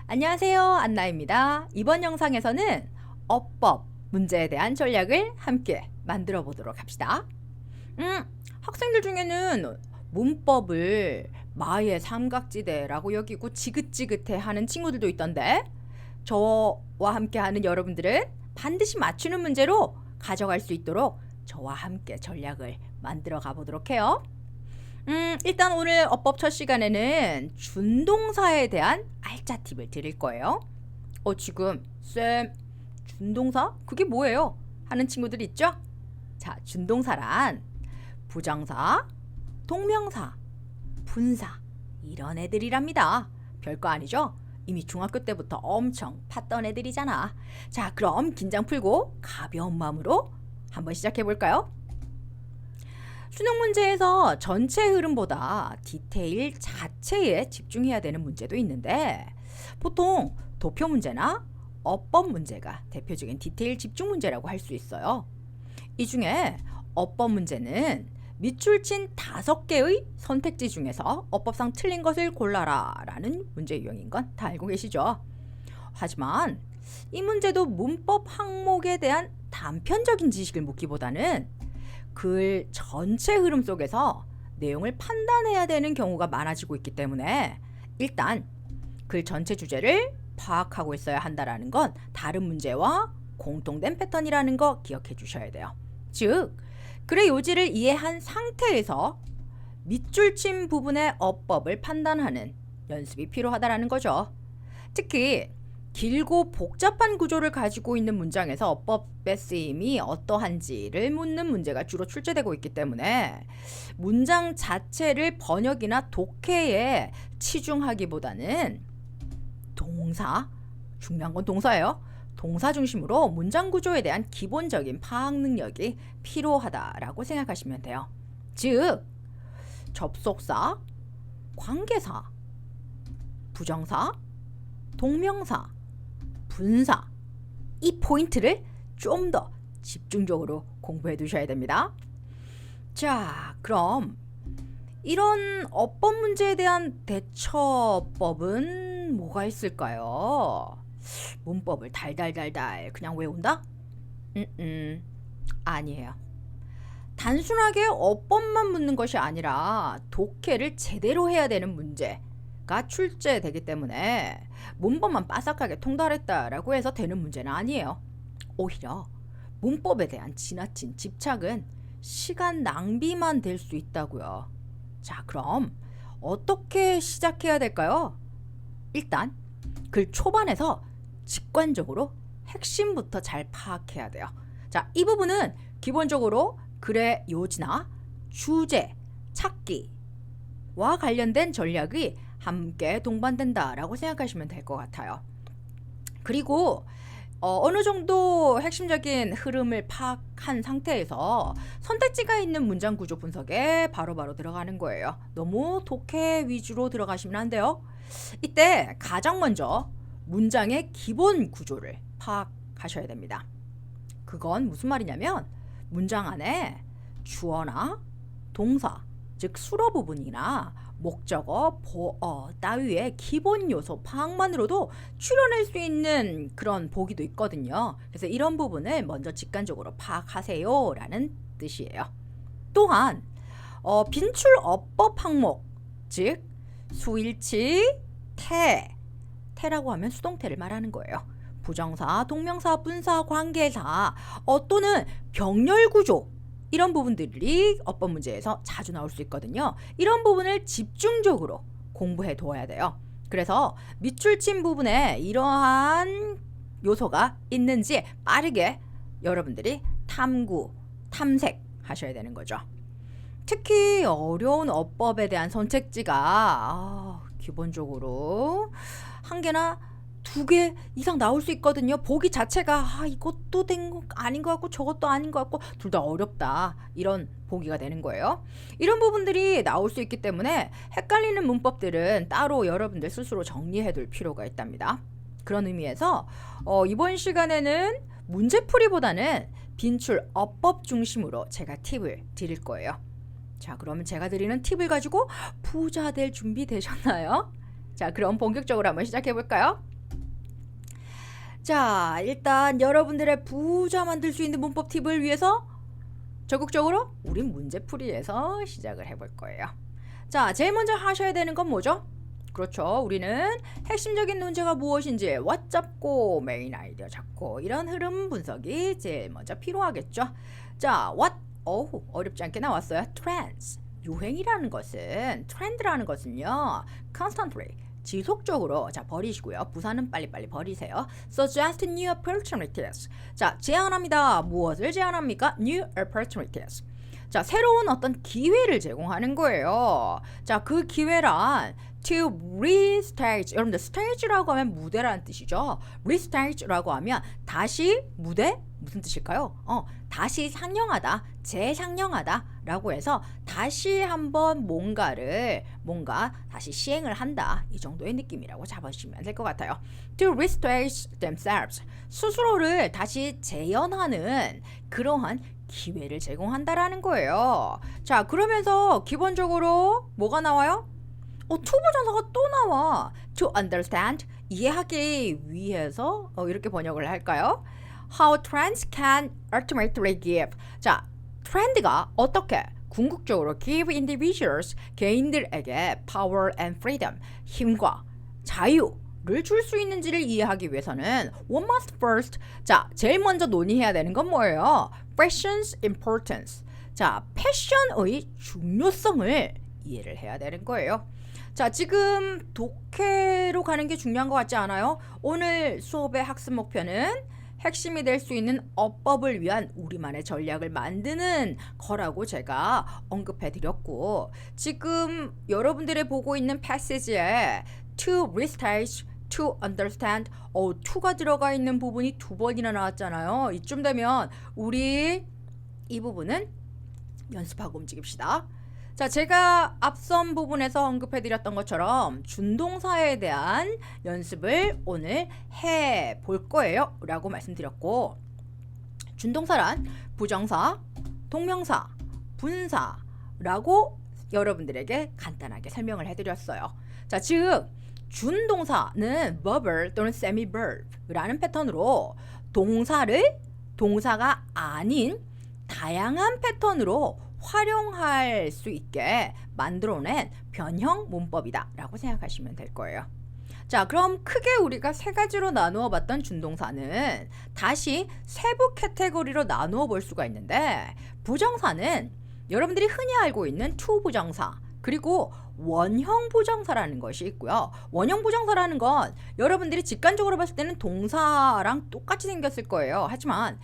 안녕하세요. 안나입니다. 이번 영상에서는 어법 문제에 대한 전략을 함께 만들어 보도록 합시다. 학생들 중에는 문법을 마의 삼각지대라고 여기고 지긋지긋해 하는 친구들도 있던데 저와 함께 하는 여러분들은 반드시 맞추는 문제로 가져갈 수 있도록 저와 함께 전략을 만들어 가보도록 해요. 일단 오늘 어법 첫 시간에는 준동사에 대한 알짜 팁을 드릴 거예요. 지금 쌤 준동사? 그게 뭐예요? 하는 친구들 있죠? 자, 준동사란 부정사, 동명사, 분사 이런 애들이랍니다. 별거 아니죠? 이미 중학교 때부터 엄청 팠던 애들이잖아. 자, 그럼 긴장 풀고 가벼운 마음으로 한번 시작해 볼까요? 수능 문제에서 전체 흐름보다 디테일 자체에 집중해야 되는 문제도 있는데 보통 도표 문제나 어법 문제가 대표적인 디테일 집중 문제라고 할 수 있어요. 이 중에 어법 문제는 밑줄 친 5개의 선택지 중에서 어법상 틀린 것을 골라라 라는 문제 유형인 건 다 알고 계시죠? 하지만 이 문제도 문법 항목에 대한 단편적인 지식을 묻기보다는 글 전체 흐름 속에서 내용을 판단해야 되는 경우가 많아지고 있기 때문에 일단 글 전체 주제를 파악하고 있어야 한다는 건 다른 문제와 공통된 패턴이라는 거 기억해 주셔야 돼요. 즉, 글의 요지를 이해한 상태에서 밑줄 친 부분의 어법을 판단하는 연습이 필요하다는 거죠. 특히 길고 복잡한 구조를 가지고 있는 문장에서 어법의 쓰임이 어떠한지를 묻는 문제가 주로 출제되고 있기 때문에 문장 자체를 번역이나 독해에 치중하기보다는 동사, 중요한 건 동사예요. 동사 중심으로 문장 구조에 대한 기본적인 파악 능력이 필요하다라고 생각하시면 돼요. 즉, 접속사, 관계사, 부정사, 동명사, 분사 이 포인트를 좀 더 집중적으로 공부해 두셔야 됩니다. 자, 그럼 이런 어법 문제에 대한 대처법은 뭐가 있을까요? 문법을 달달달달 그냥 외운다? 아니에요. 단순하게 어법만 묻는 것이 아니라 독해를 제대로 해야 되는 문제가 출제되기 때문에 문법만 빠삭하게 통달했다라고 해서 되는 문제는 아니에요. 오히려 문법에 대한 지나친 집착은 시간 낭비만 될 수 있다고요. 자, 그럼 어떻게 시작해야 될까요? 일단 글 초반에서 직관적으로 핵심부터 잘 파악해야 돼요. 자, 이 부분은 기본적으로 글의 요지나 주제, 찾기와 관련된 전략이 함께 동반된다라고 생각하시면 될 것 같아요. 그리고 어느 정도 핵심적인 흐름을 파악한 상태에서 선택지가 있는 문장 구조 분석에 바로바로 들어가는 거예요. 너무 독해 위주로 들어가시면 안 돼요. 이때 가장 먼저 문장의 기본 구조를 파악하셔야 됩니다. 그건 무슨 말이냐면 문장 안에 주어나 동사, 즉 수로 부분이나 목적어, 보어 따위의 기본 요소 파악만으로도 추려낼 수 있는 그런 보기도 있거든요. 그래서 이런 부분을 먼저 직관적으로 파악하세요 라는 뜻이에요. 또한 빈출 어법 항목, 즉 수일치, 태라고 하면 수동태를 말하는 거예요. 부정사, 동명사, 분사, 관계사 또는 병렬 구조 이런 부분들이 어법 문제에서 자주 나올 수 있거든요. 이런 부분을 집중적으로 공부해 두어야 돼요. 그래서 밑줄 친 부분에 이러한 요소가 있는지 빠르게 여러분들이 탐색하셔야 되는 거죠. 특히 어려운 어법에 대한 선택지가 기본적으로 1개나 2개 이상 나올 수 있거든요. 보기 자체가 이것도 된 거 아닌 것 같고 저것도 아닌 것 같고 둘 다 어렵다 이런 보기가 되는 거예요. 이런 부분들이 나올 수 있기 때문에 헷갈리는 문법들은 따로 여러분들 스스로 정리해 둘 필요가 있답니다. 그런 의미에서 이번 시간에는 문제풀이보다는 빈출 어법 중심으로 제가 팁을 드릴 거예요. 자, 그러면 제가 드리는 팁을 가지고 부자 될 준비 되셨나요? 자, 그럼 본격적으로 한번 시작해 볼까요? 자, 일단 여러분들의 부자 만들 수 있는 문법 팁을 위해서 적극적으로 우린 문제풀이에서 시작을 해볼 거예요. 자, 제일 먼저 하셔야 되는 건 뭐죠? 그렇죠. 우리는 핵심적인 논제가 무엇인지 what 잡고 메인 아이디어 잡고 이런 흐름 분석이 제일 먼저 필요하겠죠. 자, what 어렵지 않게 나왔어요. trends 유행이라는 것은 트렌드라는 것은요 constantly 지속적으로 자 버리시고요. 부사는 빨리빨리 버리세요. suggest new opportunities 자 제안합니다. 무엇을 제안합니까? new opportunities 자 새로운 어떤 기회를 제공하는 거예요. 자 그 기회란 to restage 여러분들 stage라고 하면 무대라는 뜻이죠. restage라고 하면 다시 무대 무슨 뜻일까요? 다시 상영하다, 재상영하다 라고 해서 다시 한번 뭔가 다시 시행을 한다. 이 정도의 느낌이라고 잡아주시면 될 것 같아요. To restage themselves 스스로를 다시 재현하는 그러한 기회를 제공한다라는 거예요. 자, 그러면서 기본적으로 뭐가 나와요? 투부정사가 또 나와. To understand 이해하기 위해서 이렇게 번역을 할까요? How trends can ultimately give 자 트렌드가 어떻게 궁극적으로 give individuals 개인들에게 power and freedom 힘과 자유를 줄 수 있는지를 이해하기 위해서는 one must first 자 제일 먼저 논의해야 되는 건 뭐예요? fashion's importance 자 패션의 중요성을 이해를 해야 되는 거예요. 자 지금 독해로 가는 게 중요한 것 같지 않아요? 오늘 수업의 학습 목표는 핵심이 될 수 있는 어법을 위한 우리만의 전략을 만드는 거라고 제가 언급해 드렸고 지금 여러분들이 보고 있는 패시지에 to restage, to understand to가 들어가 있는 부분이 2번이나 나왔잖아요. 이쯤 되면 우리 이 부분은 연습하고 움직입시다. 자, 제가 앞선 부분에서 언급해드렸던 것처럼 준동사에 대한 연습을 오늘 해볼 거예요 라고 말씀드렸고 준동사란 부정사, 동명사, 분사라고 여러분들에게 간단하게 설명을 해드렸어요. 자, 즉 준동사는 verbal 또는 semi-verb라는 패턴으로 동사를 동사가 아닌 다양한 패턴으로 활용할 수 있게 만들어낸 변형 문법이다 라고 생각하시면 될 거예요. 자, 그럼 크게 우리가 3가지로 나누어 봤던 준동사는 다시 세부 카테고리로 나누어 볼 수가 있는데 부정사는 여러분들이 흔히 알고 있는 to 부정사 그리고 원형 부정사라는 것이 있고요. 원형 부정사라는 건 여러분들이 직관적으로 봤을 때는 동사랑 똑같이 생겼을 거예요. 하지만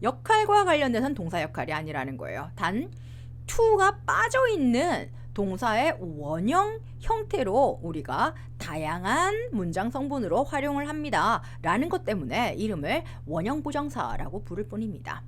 역할과 관련돼서는 동사 역할이 아니라는 거예요. 단 to가 빠져있는 동사의 원형 형태로 우리가 다양한 문장 성분으로 활용을 합니다. 라는 것 때문에 이름을 원형 부정사라고 부를 뿐입니다.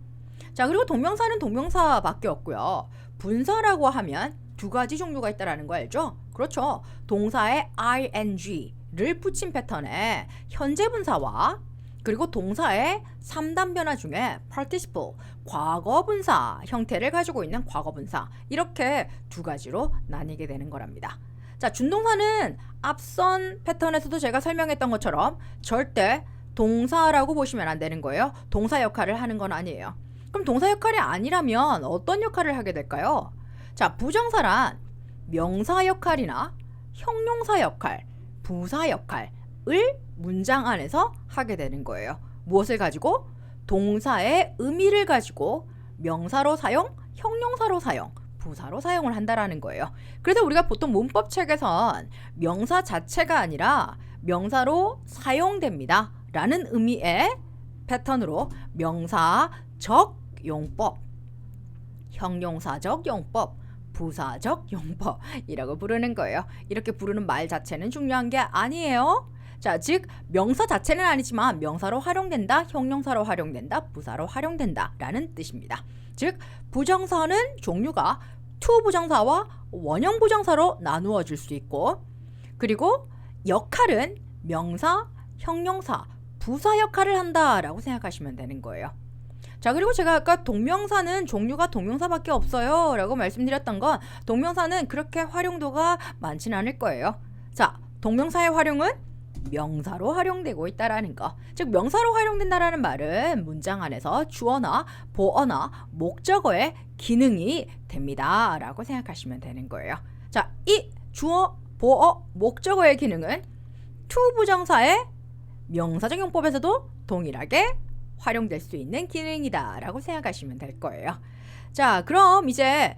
자, 그리고 동명사는 동명사밖에 없고요. 분사라고 하면 2가지 종류가 있다는 거 알죠? 그렇죠. 동사에 ing를 붙인 패턴의 현재 분사와 그리고 동사의 3단 변화 중에 participle, 과거분사 형태를 가지고 있는 과거분사 이렇게 2가지로 나뉘게 되는 거랍니다. 자, 준동사는 앞선 패턴에서도 제가 설명했던 것처럼 절대 동사라고 보시면 안 되는 거예요. 동사 역할을 하는 건 아니에요. 그럼 동사 역할이 아니라면 어떤 역할을 하게 될까요? 자, 부정사란 명사 역할이나 형용사 역할, 부사 역할을 문장 안에서 하게 되는 거예요. 무엇을 가지고? 동사의 의미를 가지고 명사로 사용, 형용사로 사용, 부사로 사용을 한다라는 거예요. 그래서 우리가 보통 문법책에선 명사 자체가 아니라 명사로 사용됩니다 라는 의미의 패턴으로 명사적 용법, 형용사적 용법, 부사적 용법이라고 부르는 거예요. 이렇게 부르는 말 자체는 중요한 게 아니에요. 자, 즉 명사 자체는 아니지만 명사로 활용된다, 형용사로 활용된다, 부사로 활용된다 라는 뜻입니다. 즉 부정사는 종류가 to 부정사와 원형 부정사로 나누어질 수 있고 그리고 역할은 명사, 형용사, 부사 역할을 한다라고 생각하시면 되는 거예요. 자, 그리고 제가 아까 동명사는 종류가 동명사밖에 없어요 라고 말씀드렸던 건 동명사는 그렇게 활용도가 많지는 않을 거예요. 자, 동명사의 활용은 명사로 활용되고 있다라는 거. 즉 명사로 활용된다라는 말은 문장 안에서 주어나 보어나 목적어의 기능이 됩니다 라고 생각하시면 되는 거예요. 자, 이 주어, 보어, 목적어의 기능은 to 부정사의 명사적 용법에서도 동일하게 활용될 수 있는 기능이다 라고 생각하시면 될 거예요. 자, 그럼 이제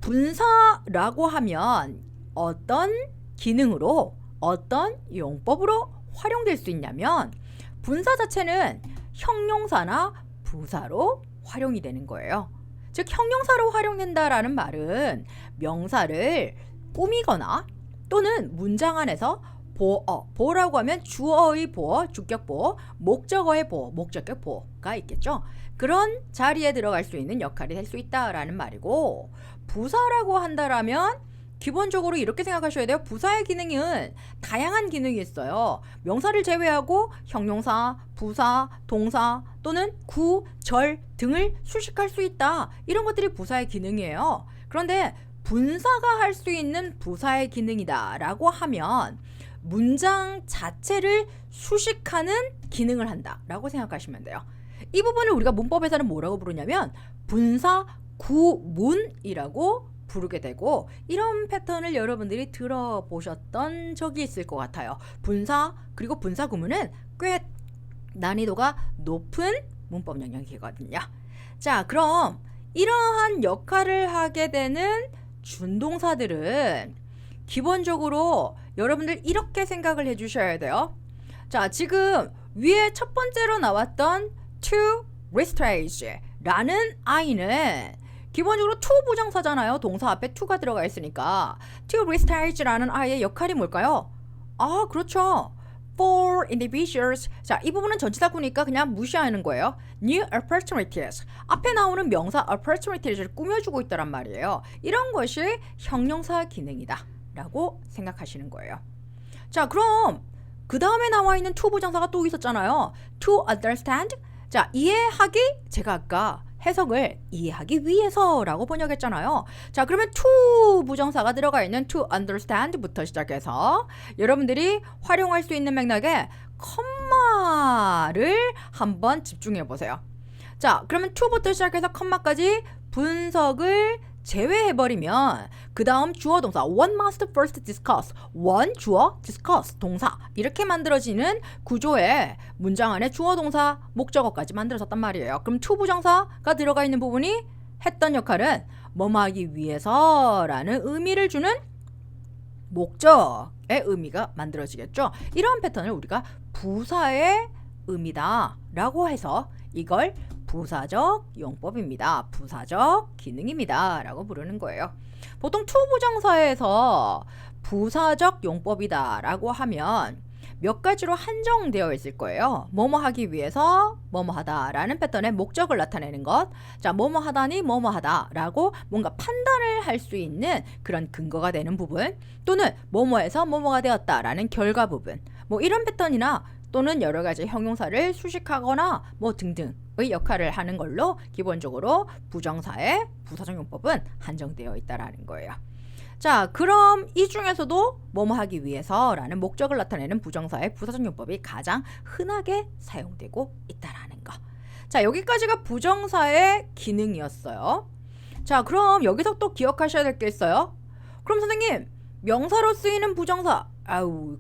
분사라고 하면 어떤 기능으로 어떤 용법으로 활용될 수 있냐면 분사 자체는 형용사나 부사로 활용이 되는 거예요. 즉 형용사로 활용된다라는 말은 명사를 꾸미거나 또는 문장 안에서 보어라고 하면 주어의 보어, 주격 보어, 목적어의 보어, 목적격 보어가 있겠죠. 그런 자리에 들어갈 수 있는 역할이 될 수 있다라는 말이고, 부사라고 한다라면 기본적으로 이렇게 생각하셔야 돼요. 부사의 기능은 다양한 기능이 있어요. 명사를 제외하고 형용사, 부사, 동사 또는 구, 절 등을 수식할 수 있다. 이런 것들이 부사의 기능이에요. 그런데 분사가 할 수 있는 부사의 기능이다 라고 하면 문장 자체를 수식하는 기능을 한다 라고 생각하시면 돼요. 이 부분을 우리가 문법에서는 뭐라고 부르냐면 분사 구문이라고 부르게 되고, 이런 패턴을 여러분들이 들어보셨던 적이 있을 것 같아요. 분사 그리고 분사 구문은 꽤 난이도가 높은 문법 영역이거든요. 자, 그럼 이러한 역할을 하게 되는 준동사들은 기본적으로 여러분들 이렇게 생각을 해주셔야 돼요. 자, 지금 위에 첫 번째로 나왔던 to restage 라는 I는 기본적으로 to 부정사잖아요. 동사 앞에 to가 들어가 있으니까 to restage 라는 I의 역할이 뭘까요? 아, 그렇죠. For individuals. 자, 이 부분은 전치사구니까 그냥 무시하는 거예요. New opportunities. 앞에 나오는 명사 opportunities를 꾸며주고 있다란 말이에요. 이런 것이 형용사 기능이다 라고 생각하시는 거예요. 자, 그럼 그 다음에 나와 있는 to 부정사가 또 있었잖아요. To understand. 자, 이해하기, 제가 아까 해석을 이해하기 위해서라고 번역했잖아요. 자, 그러면 to 부정사가 들어가 있는 to understand부터 시작해서 여러분들이 활용할 수 있는 맥락에 컴마를 한번 집중해 보세요. 자, 그러면 to부터 시작해서 컴마까지 분석을 제외해버리면 그 다음 주어 동사 one must first discuss, one 주어 discuss 동사 이렇게 만들어지는 구조의 문장 안에 주어 동사 목적어까지 만들어졌단 말이에요. 그럼 to 부정사가 들어가 있는 부분이 했던 역할은 뭐뭐 하기 위해서라는 의미를 주는 목적의 의미가 만들어지겠죠. 이러한 패턴을 우리가 부사의 의미다 라고 해서 이걸 부사적 용법입니다. 부사적 기능입니다 라고 부르는 거예요. 보통 to 부정사에서 부사적 용법이다 라고 하면 몇 가지로 한정되어 있을 거예요. 뭐뭐 하기 위해서 뭐뭐 하다 라는 패턴의 목적을 나타내는 것. 자, 뭐뭐 하다니 뭐뭐 하다 라고 뭔가 판단을 할 수 있는 그런 근거가 되는 부분, 또는 뭐뭐에서 뭐뭐가 되었다 라는 결과 부분, 뭐 이런 패턴이나 또는 여러 가지 형용사를 수식하거나 뭐 등등의 역할을 하는 걸로 기본적으로 부정사의 부사적 용법은 한정되어 있다라는 거예요. 자, 그럼 이 중에서도 뭐뭐 하기 위해서라는 목적을 나타내는 부정사의 부사적 용법이 가장 흔하게 사용되고 있다라는 거. 자, 여기까지가 부정사의 기능이었어요. 자, 그럼 여기서 또 기억하셔야 될 게 있어요. 그럼 선생님, 명사로 쓰이는 부정사,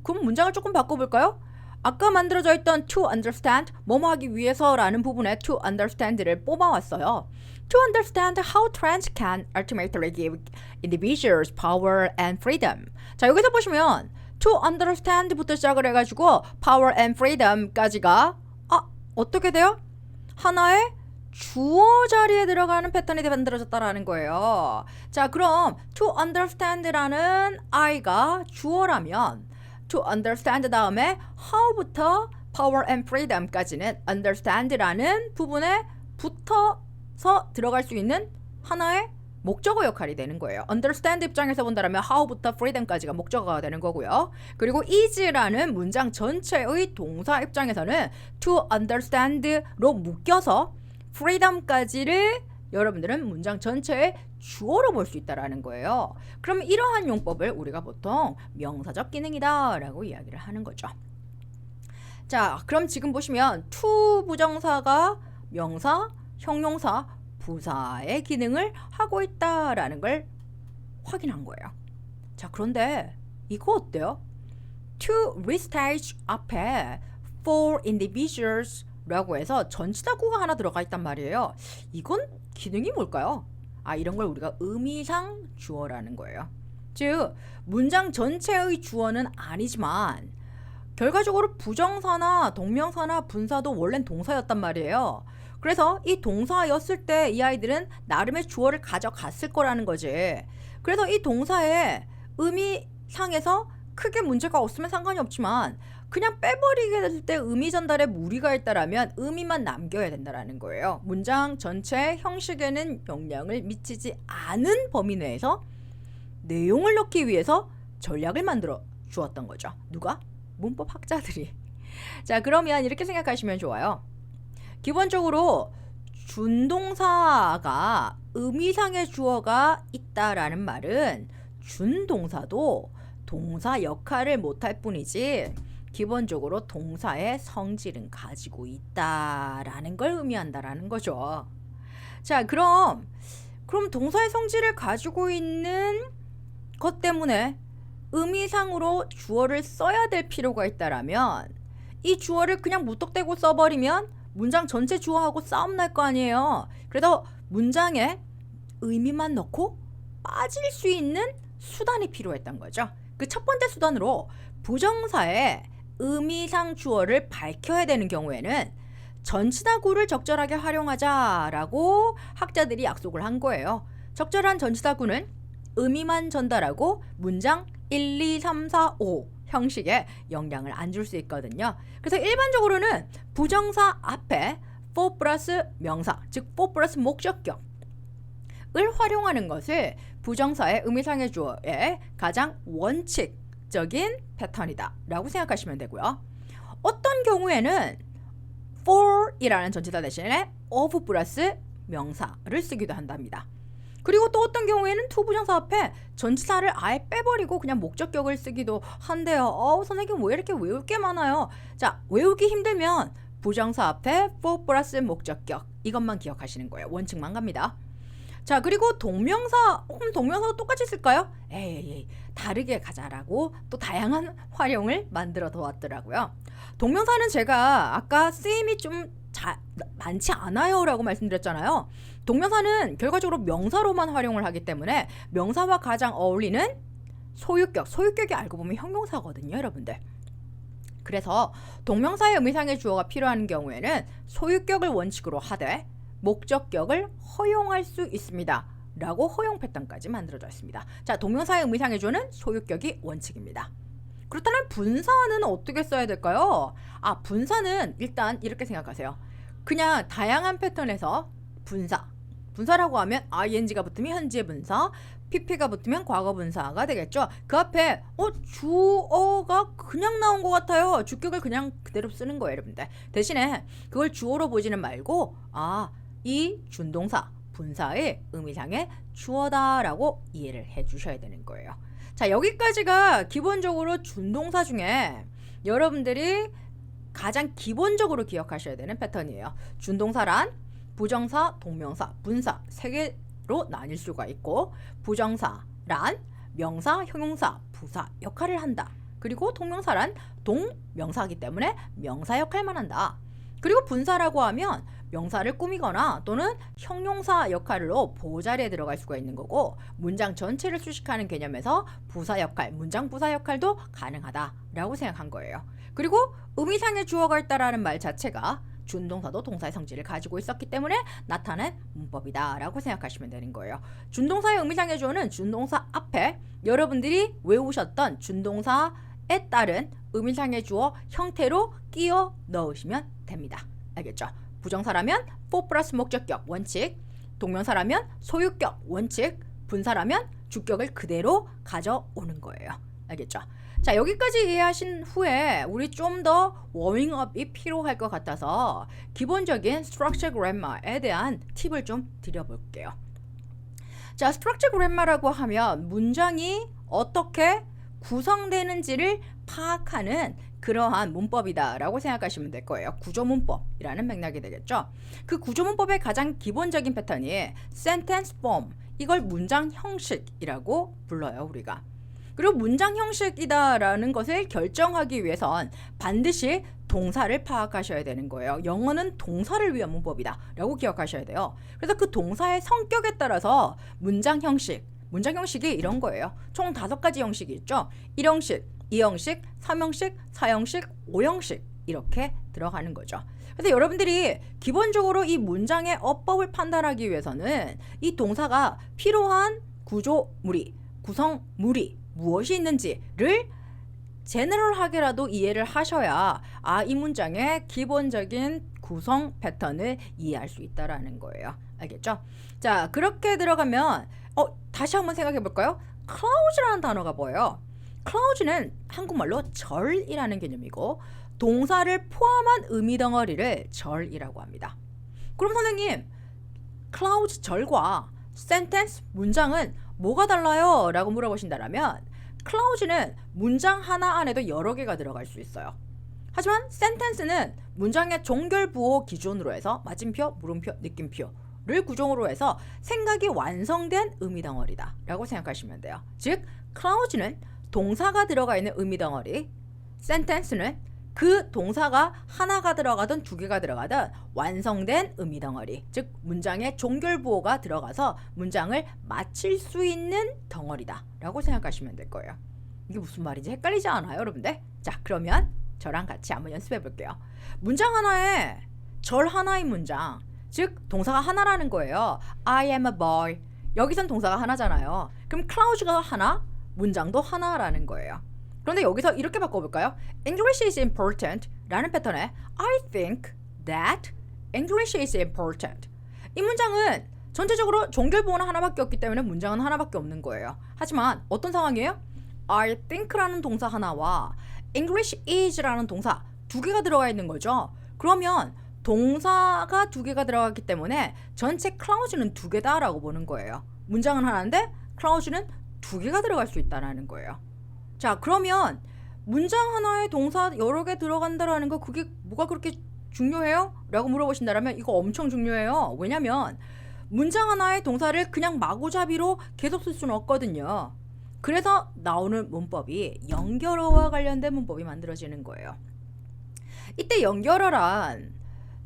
그럼 문장을 조금 바꿔볼까요? 아까 만들어져 있던 to understand, 뭐뭐 하기 위해서라는 부분에 to understand를 뽑아왔어요. To understand how trends can ultimately give individuals power and freedom. 자, 여기서 보시면 to understand부터 시작을 해가지고 power and freedom까지가 어떻게 돼요? 하나의 주어 자리에 들어가는 패턴이 만들어졌다라는 거예요. 자, 그럼 to understand라는 I가 주어라면 to understand 다음에 how부터 power and freedom까지는 understand라는 부분에 붙어서 들어갈 수 있는 하나의 목적어 역할이 되는 거예요. understand 입장에서 본다면 how부터 freedom까지가 목적어가 되는 거고요. 그리고 is라는 문장 전체의 동사 입장에서는 to understand로 묶여서 freedom까지를 여러분들은 문장 전체의 주어로 볼 수 있다라는 거예요. 그럼 이러한 용법을 우리가 보통 명사적 기능이다 라고 이야기를 하는 거죠. 자, 그럼 지금 보시면 to 부정사가 명사, 형용사, 부사의 기능을 하고 있다라는 걸 확인한 거예요. 자, 그런데 이거 어때요? To restage 앞에 for individuals 라고 해서 전치사구가 하나 들어가 있단 말이에요. 이건 기능이 뭘까요? 이런 걸 우리가 의미상 주어라는 거예요. 즉, 문장 전체의 주어는 아니지만 결과적으로 부정사나 동명사나 분사도 원래는 동사였단 말이에요. 그래서 이 동사였을 때 이 아이들은 나름의 주어를 가져갔을 거라는 거지. 그래서 이 동사의 의미상에서 크게 문제가 없으면 상관이 없지만 그냥 빼버리게 될 때 의미 전달에 무리가 있다라면 의미만 남겨야 된다라는 거예요. 문장 전체 형식에는 영향을 미치지 않은 범위 내에서 내용을 넣기 위해서 전략을 만들어 주었던 거죠. 누가? 문법 학자들이. 자, 그러면 이렇게 생각하시면 좋아요. 기본적으로 준동사가 의미상의 주어가 있다라는 말은 준동사도 동사 역할을 못할 뿐이지 기본적으로 동사의 성질은 가지고 있다라는 걸 의미한다라는 거죠. 자, 그럼 동사의 성질을 가지고 있는 것 때문에 의미상으로 주어를 써야 될 필요가 있다라면 이 주어를 그냥 무턱대고 써버리면 문장 전체 주어하고 싸움 날 거 아니에요. 그래서 문장에 의미만 넣고 빠질 수 있는 수단이 필요했던 거죠. 그 첫 번째 수단으로 부정사의 의미상 주어를 밝혀야 되는 경우에는 전치사구를 적절하게 활용하자라고 학자들이 약속을 한 거예요. 적절한 전치사구는 의미만 전달하고 문장 1, 2, 3, 4, 5 형식에 영향을 안 줄 수 있거든요. 그래서 일반적으로는 부정사 앞에 for 플러스 명사, 즉 for 플러스 목적격을 활용하는 것을 부정사의 의미상의 주어의 가장 원칙적인 패턴이다 라고 생각하시면 되고요. 어떤 경우에는 for이라는 전치사 대신에 of 플러스 명사를 쓰기도 한답니다. 그리고 또 어떤 경우에는 to 부정사 앞에 전치사를 아예 빼버리고 그냥 목적격을 쓰기도 한대요. 선생님 왜 이렇게 외울 게 많아요? 자, 외우기 힘들면 부정사 앞에 for 플러스 목적격 이것만 기억하시는 거예요. 원칙만 갑니다. 자, 그리고 동명사, 동명사도 똑같이 쓸까요? 에이, 다르게 가자라고 또 다양한 활용을 만들어 뒀더라고요. 동명사는 제가 아까 쓰임이 좀 많지 않아요 라고 말씀드렸잖아요. 동명사는 결과적으로 명사로만 활용을 하기 때문에 명사와 가장 어울리는 소유격이 알고 보면 형용사거든요, 여러분들. 그래서 동명사의 의미상의 주어가 필요한 경우에는 소유격을 원칙으로 하되 목적격을 허용할 수 있습니다 라고 허용 패턴까지 만들어졌습니다. 자, 동명사의 의미상의 주어는 소유격이 원칙입니다. 그렇다면 분사는 어떻게 써야 될까요? 분사는 일단 이렇게 생각하세요. 그냥 다양한 패턴에서 분사라고 하면 ing가 붙으면 현재 분사, pp가 붙으면 과거 분사가 되겠죠. 그 앞에 주어가 그냥 나온 것 같아요. 주격을 그냥 그대로 쓰는 거예요, 여러분들. 대신에 그걸 주어로 보지는 말고 이 준동사, 분사의 의미상의 주어다라고 이해를 해주셔야 되는 거예요. 자, 여기까지가 기본적으로 준동사 중에 여러분들이 가장 기본적으로 기억하셔야 되는 패턴이에요. 준동사란 부정사, 동명사, 분사 세 개로 나뉠 수가 있고 부정사란 명사, 형용사, 부사 역할을 한다. 그리고 동명사란 동명사이기 때문에 명사 역할만 한다. 그리고 분사라고 하면 명사를 꾸미거나 또는 형용사 역할로 보호자리에 들어갈 수가 있는 거고 문장 전체를 수식하는 개념에서 부사 역할, 문장 부사 역할도 가능하다라고 생각한 거예요. 그리고 의미상의 주어가 있다라는 말 자체가 준동사도 동사의 성질을 가지고 있었기 때문에 나타낸 문법이다라고 생각하시면 되는 거예요. 준동사의 의미상의 주어는 준동사 앞에 여러분들이 외우셨던 준동사에 따른 의미상의 주어 형태로 끼워 넣으시면 됩니다. 알겠죠? 부정사라면 for 플러스 목적격 원칙, 동명사라면 소유격 원칙, 분사라면 주격을 그대로 가져오는 거예요. 알겠죠? 자, 여기까지 이해하신 후에 우리 좀 더 워밍업이 필요할 것 같아서 기본적인 structure grammar에 대한 팁을 좀 드려볼게요. 자, structure grammar라고 하면 문장이 어떻게 구성되는지를 파악하는 그러한 문법이다라고 생각하시면 될 거예요. 구조문법이라는 맥락이 되겠죠. 그 구조문법의 가장 기본적인 패턴이 sentence form, 이걸 문장 형식이라고 불러요, 우리가. 그리고 문장 형식이다라는 것을 결정하기 위해선 반드시 동사를 파악하셔야 되는 거예요. 영어는 동사를 위한 문법이다라고 기억하셔야 돼요. 그래서 그 동사의 성격에 따라서 문장 형식이 이런 거예요. 총 5가지 형식이 있죠. 1형식, 2형식, 3형식, 4형식, 5형식 이렇게 들어가는 거죠. 그래서 여러분들이 기본적으로 이 문장의 어법을 판단하기 위해서는 이 동사가 필요한 구성물이 무엇이 있는지를 제너럴하게라도 이해를 하셔야 이 문장의 기본적인 구성 패턴을 이해할 수 있다라는 거예요. 알겠죠? 자, 그렇게 들어가면 다시 한번 생각해 볼까요? clouds라는 단어가 뭐예요? clouds는 한국말로 절이라는 개념이고 동사를 포함한 의미 덩어리를 절이라고 합니다. 그럼 선생님, clouds 절과 sentence 문장은 뭐가 달라요? 라고 물어보신다면 clouds는 문장 하나 안에도 여러 개가 들어갈 수 있어요. 하지만 sentence는 문장의 종결부호 기준으로 해서 맞음표, 물음표, 느낌표를 구성으로 해서 생각이 완성된 의미 덩어리다 라고 생각하시면 돼요. 즉 clouds는 동사가 들어가 있는 의미 덩어리, sentence는 그 동사가 하나가 들어가든 2개가 들어가든 완성된 의미 덩어리, 즉 문장의 종결부호가 들어가서 문장을 마칠 수 있는 덩어리다 라고 생각하시면 될 거예요. 이게 무슨 말인지 헷갈리지 않아요, 여러분들? 자, 그러면 저랑 같이 한번 연습해 볼게요. 문장 하나에 절 하나인 문장, 즉 동사가 하나라는 거예요. I am a boy. 여기선 동사가 하나잖아요. 그럼 clouds가 하나, 문장도 하나라는 거예요. 그런데 여기서 이렇게 바꿔볼까요? English is important 라는 패턴에 I think that English is important. 이 문장은 전체적으로 종결부호는 하나밖에 없기 때문에 문장은 하나밖에 없는 거예요. 하지만 어떤 상황이에요? I think라는 동사 하나와 English is라는 동사 2개가 들어가 있는 거죠. 그러면 동사가 2개가 들어갔기 때문에 전체 clause는 2개다라고 보는 거예요. 문장은 하나인데 clause는 2개가 들어갈 수 있다는 거예요. 자, 그러면 문장 하나에 동사 여러 개 들어간다라는 거 그게 뭐가 그렇게 중요해요? 라고 물어보신다면 이거 엄청 중요해요. 왜냐면 문장 하나의 동사를 그냥 마구잡이로 계속 쓸 수는 없거든요. 그래서 나오는 문법이 연결어와 관련된 문법이 만들어지는 거예요. 이때 연결어란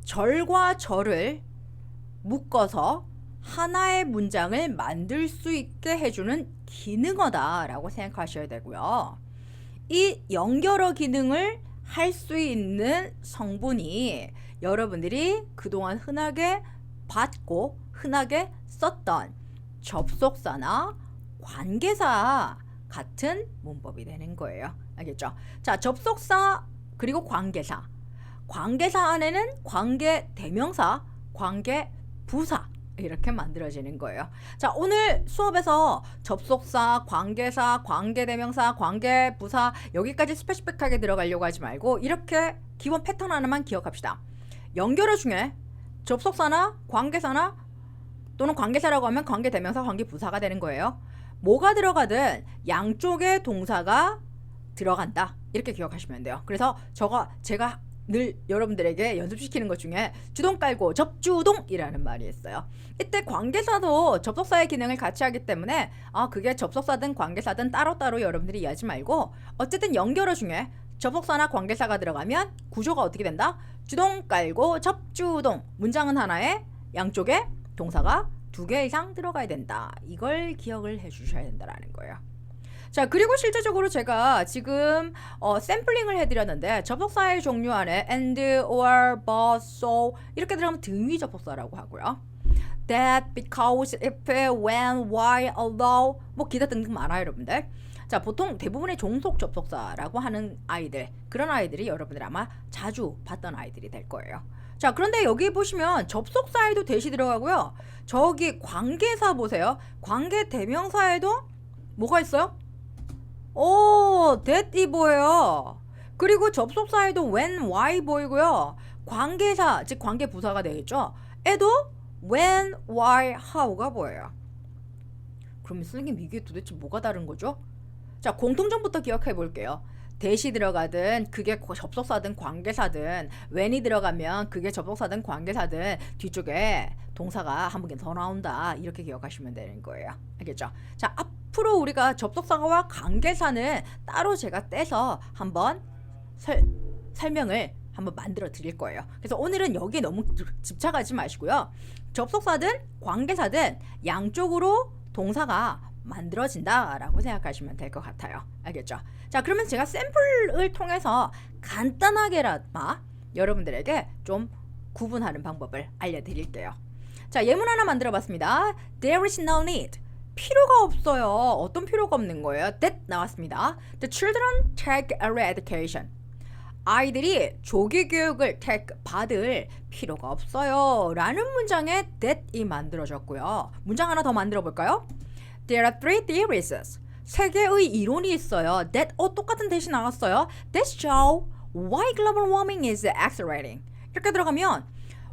절과 절을 묶어서 하나의 문장을 만들 수 있게 해주는 기능어다라고 생각하셔야 되고요. 이 연결어 기능을 할 수 있는 성분이 여러분들이 그동안 흔하게 봤고 흔하게 썼던 접속사나 관계사 같은 문법이 되는 거예요. 알겠죠? 자, 접속사 그리고 관계사. 관계사 안에는 관계 대명사, 관계 부사 이렇게 만들어지는 거예요. 자, 오늘 수업에서 접속사, 관계사, 관계대명사, 관계부사 여기까지 스페시픽하게 들어가려고 하지 말고 이렇게 기본 패턴 하나만 기억합시다. 연결어 중에 접속사나 관계사나 또는 관계사라고 하면 관계대명사, 관계부사가 되는 거예요. 뭐가 들어가든 양쪽의 동사가 들어간다. 이렇게 기억하시면 돼요. 그래서 제가 늘 여러분들에게 연습시키는 것 중에 주동 깔고 접주동이라는 말이 있어요. 이때 관계사도 접속사의 기능을 같이 하기 때문에 그게 접속사든 관계사든 따로따로 여러분들이 이해하지 말고 어쨌든 연결어 중에 접속사나 관계사가 들어가면 구조가 어떻게 된다? 주동 깔고 접주동. 문장은 하나에 양쪽에 동사가 2개 이상 들어가야 된다. 이걸 기억을 해주셔야 된다는 거예요. 자, 그리고 실제적으로 제가 지금 샘플링을 해드렸는데 접속사의 종류 안에 and, or, but, so 이렇게 들어가면 등위 접속사라고 하고요. that, because, if, when, why, although 뭐 기타 등등 많아요, 여러분들. 자, 보통 대부분의 종속 접속사라고 하는 아이들, 그런 아이들이 여러분들 아마 자주 봤던 아이들이 될 거예요. 자, 그런데 여기 보시면 접속사에도 대시 들어가고요. 저기 관계사 보세요. 관계 대명사에도 뭐가 있어요? that이 보여요. 그리고 접속사에도 when, why 보이고요. 관계사, 즉 관계부사가 되겠죠. 에도 when, why, how가 보여요. 그러면 선생님 이게 도대체 뭐가 다른 거죠? 자, 공통점부터 기억해 볼게요. that이 들어가든 그게 접속사든 관계사든 when이 들어가면 그게 접속사든 관계사든 뒤쪽에 동사가 한 번 더 나온다. 이렇게 기억하시면 되는 거예요. 알겠죠? 자, 앞으로 우리가 접속사와 관계사는 따로 제가 떼서 한번 설명을 한번 만들어 드릴 거예요. 그래서 오늘은 여기에 너무 집착하지 마시고요. 접속사든 관계사든 양쪽으로 동사가 만들어진다라고 생각하시면 될 것 같아요. 알겠죠? 자, 그러면 제가 샘플을 통해서 간단하게나마 여러분들에게 좀 구분하는 방법을 알려드릴게요. 자, 예문 하나 만들어 봤습니다. There is no need. 필요가 없어요. 어떤 필요가 없는 거예요? That 나왔습니다. The children take early education. 아이들이 조기 교육을 받을 필요가 없어요. 라는 문장에 that이 만들어졌고요. 문장 하나 더 만들어 볼까요? There are three theories. 세 개의 이론이 있어요. That 똑같은 that이 나왔어요. That show why global warming is accelerating. 이렇게 들어가면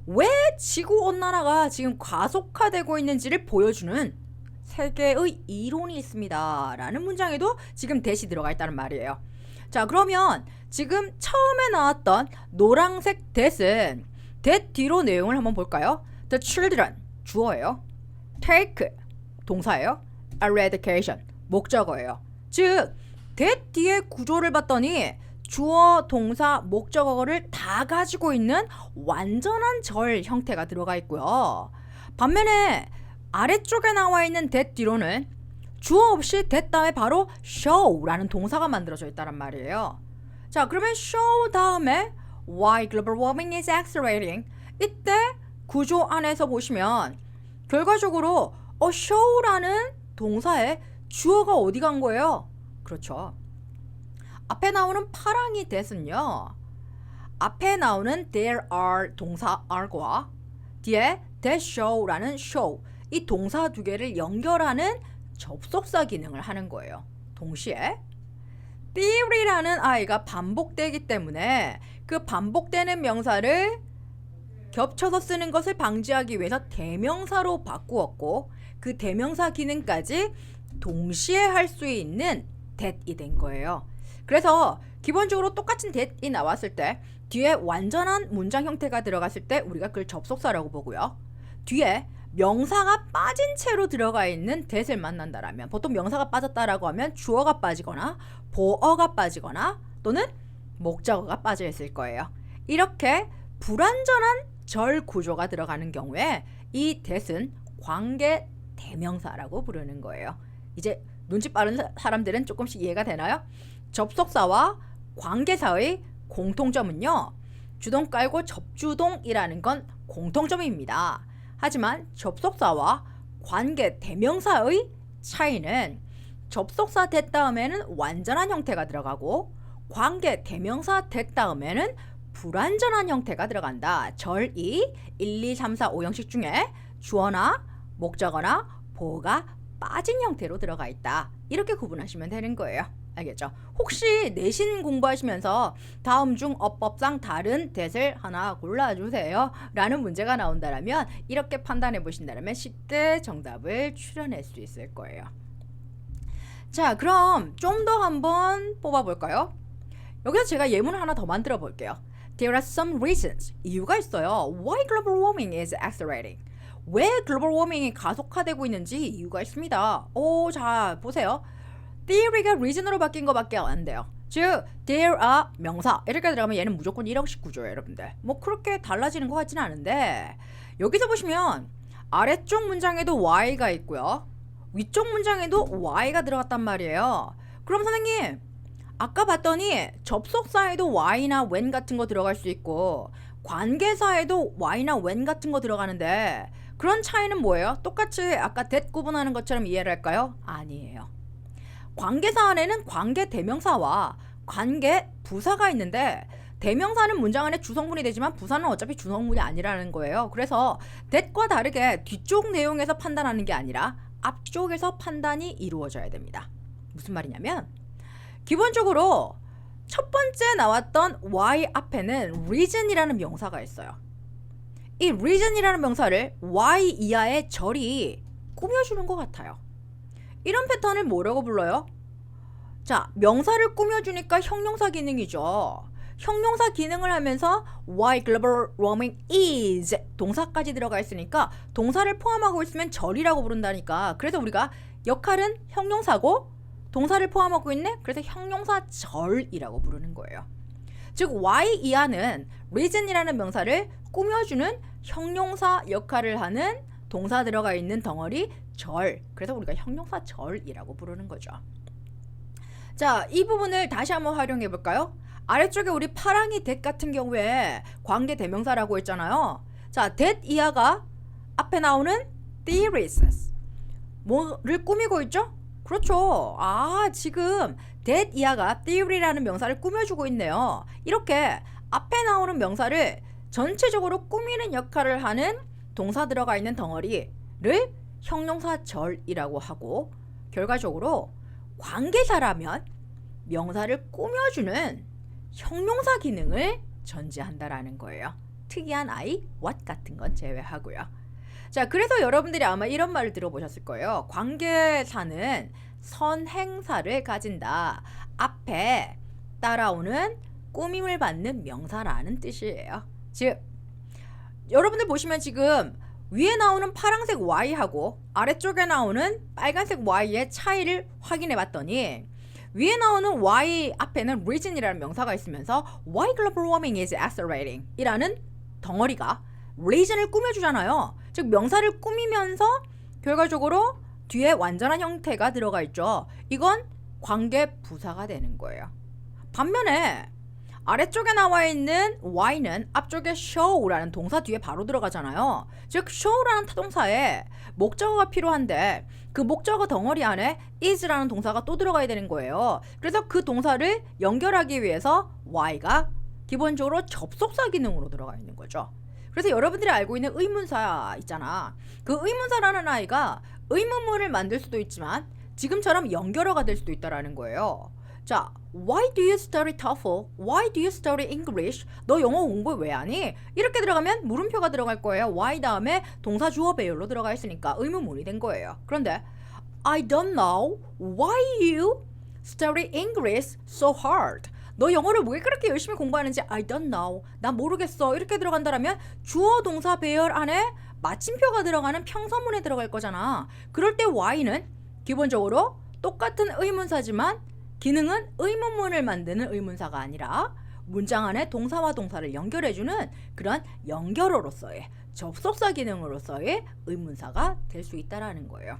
왜 지구온난화가 지금 가속화되고 있는지를 보여주는 세 개의 이론이 있습니다. 라는 문장에도 지금 that이 들어가 있다는 말이에요. 자, 그러면 지금 처음에 나왔던 노란색 that은 that 뒤로 내용을 한번 볼까요? The children 주어예요. take 동사예요. early education 목적어예요. 즉 that 뒤에 구조를 봤더니 주어, 동사, 목적어를 다 가지고 있는 완전한 절 형태가 들어가 있고요. 반면에 아래쪽에 나와 있는 that 뒤로는 주어 없이 that 다음에 바로 show라는 동사가 만들어져 있다는 말이에요. 자, 그러면 show 다음에 why global warming is accelerating. 이때 구조 안에서 보시면 결과적으로 show라는 동사에 주어가 어디 간 거예요? 그렇죠. 앞에 나오는 파랑이 that은요. 앞에 나오는 there are 동사 are과 뒤에 that show라는 show 이 동사 두 개를 연결하는 접속사 기능을 하는 거예요. 동시에 theory라는 아이가 반복되기 때문에 그 반복되는 명사를 겹쳐서 쓰는 것을 방지하기 위해서 대명사로 바꾸었고 그 대명사 기능까지 동시에 할 수 있는 that이 된 거예요. 그래서 기본적으로 똑같은 that이 나왔을 때 뒤에 완전한 문장 형태가 들어갔을 때 우리가 그걸 접속사라고 보고요. 뒤에 명사가 빠진 채로 들어가 있는 that을 만난다라면 보통 명사가 빠졌다라고 하면 주어가 빠지거나 보어가 빠지거나 또는 목적어가 빠져 있을 거예요. 이렇게 불완전한 절 구조가 들어가는 경우에 이 that은 관계 대명사라고 부르는 거예요. 이제 눈치 빠른 사람들은 조금씩 이해가 되나요? 접속사와 관계사의 공통점은요. 주동 깔고 접주동이라는 건 공통점입니다. 하지만 접속사와 관계 대명사의 차이는 접속사 that 다음에는 완전한 형태가 들어가고 관계 대명사 that 다음에는 불완전한 형태가 들어간다. 절 2, 1, 2, 3, 4, 5 형식 중에 주어나 목적어나 보어가 빠진 형태로 들어가 있다. 이렇게 구분하시면 되는 거예요. 알겠죠? 혹시 내신 공부하시면서 다음 중 어법상 다른 that을 하나 골라주세요 라는 문제가 나온다면 이렇게 판단해 보신다면 쉽게 정답을 추려낼 수 있을 거예요. 자, 그럼 좀 더 한번 뽑아볼까요? 여기서 제가 예문을 하나 더 만들어 볼게요. There are some reasons. 이유가 있어요. Why global warming is accelerating. 왜 글로벌 워밍이 가속화되고 있는지 이유가 있습니다. 자, 보세요. theory가 reason으로 바뀐 것밖에 안 돼요. 즉, there are 명사 이렇게 들어가면 얘는 무조건 1형식 구조예요, 여러분들. 뭐 그렇게 달라지는 것 같지는 않은데 여기서 보시면 아래쪽 문장에도 y가 있고요. 위쪽 문장에도 y가 들어갔단 말이에요. 그럼 선생님, 아까 봤더니 접속사에도 y나 when 같은 거 들어갈 수 있고 관계사에도 y나 when 같은 거 들어가는데 그런 차이는 뭐예요? 똑같이 아까 that 구분하는 것처럼 이해를 할까요? 아니에요. 관계사 안에는 관계 대명사와 관계 부사가 있는데 대명사는 문장 안에 주성분이 되지만 부사는 어차피 주성분이 아니라는 거예요. 그래서 that과 다르게 뒤쪽 내용에서 판단하는 게 아니라 앞쪽에서 판단이 이루어져야 됩니다. 무슨 말이냐면 기본적으로 첫 번째 나왔던 y 앞에는 reason이라는 명사가 있어요. 이 reason이라는 명사를 y 이하의 절이 꾸며주는 것 같아요. 이런 패턴을 뭐라고 불러요? 자, 명사를 꾸며주니까 형용사 기능이죠. 형용사 기능을 하면서 why global warming is 동사까지 들어가 있으니까 동사를 포함하고 있으면 절이라고 부른다니까. 그래서 우리가 역할은 형용사고 동사를 포함하고 있네. 그래서 형용사 절이라고 부르는 거예요. 즉 why 이하는 reason이라는 명사를 꾸며주는 형용사 역할을 하는 동사 들어가 있는 덩어리 절. 그래서 우리가 형용사 절이라고 부르는 거죠. 자, 이 부분을 다시 한번 활용해 볼까요? 아래쪽에 우리 파랑이 that 같은 경우에 관계 대명사라고 했잖아요. 자, that 이하가 앞에 나오는 theories 뭐를 꾸미고 있죠? 그렇죠. 아, 지금 that 이하가 theory라는 명사를 꾸며주고 있네요. 이렇게 앞에 나오는 명사를 전체적으로 꾸미는 역할을 하는 동사 들어가 있는 덩어리를 형용사절이라고 하고, 결과적으로 관계사라면 명사를 꾸며주는 형용사 기능을 전제한다라는 거예요. 특이한 I, what 같은 건 제외하고요. 자, 그래서 여러분들이 아마 이런 말을 들어보셨을 거예요. 관계사는 선행사를 가진다. 앞에 따라오는 꾸밈을 받는 명사라는 뜻이에요. 즉, 여러분들 보시면 지금 위에 나오는 파란색 Y하고 아래쪽에 나오는 빨간색 Y의 차이를 확인해 봤더니, 위에 나오는 Y 앞에는 reason이라는 명사가 있으면서 Why global warming is accelerating 이라는 덩어리가 reason을 꾸며주잖아요. 즉 명사를 꾸미면서 결과적으로 뒤에 완전한 형태가 들어가 있죠. 이건 관계 부사가 되는 거예요. 반면에 아래쪽에 나와 있는 Y는 앞쪽에 show라는 동사 뒤에 바로 들어가잖아요. 즉 show라는 타동사에 목적어가 필요한데 그 목적어 덩어리 안에 is라는 동사가 또 들어가야 되는 거예요. 그래서 그 동사를 연결하기 위해서 Y가 기본적으로 접속사 기능으로 들어가 있는 거죠. 그래서 여러분들이 알고 있는 의문사 있잖아. 그 의문사라는 아이가 의문문을 만들 수도 있지만 지금처럼 연결어가 될 수도 있다라는 거예요. 자, why do you study TOEFL? Why do you study English? 너 영어 공부 왜 하니? 이렇게 들어가면 물음표가 들어갈 거예요. why 다음에 동사 주어 배열로 들어가 있으니까 의문문이 된 거예요. 그런데 I don't know why you study English so hard. 너 영어를 왜 그렇게 열심히 공부하는지 I don't know. 나 모르겠어. 이렇게 들어간다면 주어 동사 배열 안에 마침표가 들어가는 평서문에 들어갈 거잖아. 그럴 때 why는 기본적으로 똑같은 의문사지만 기능은 의문문을 만드는 의문사가 아니라 문장 안에 동사와 동사를 연결해주는 그런 연결어로서의 접속사 기능으로서의 의문사가 될 수 있다는 거예요.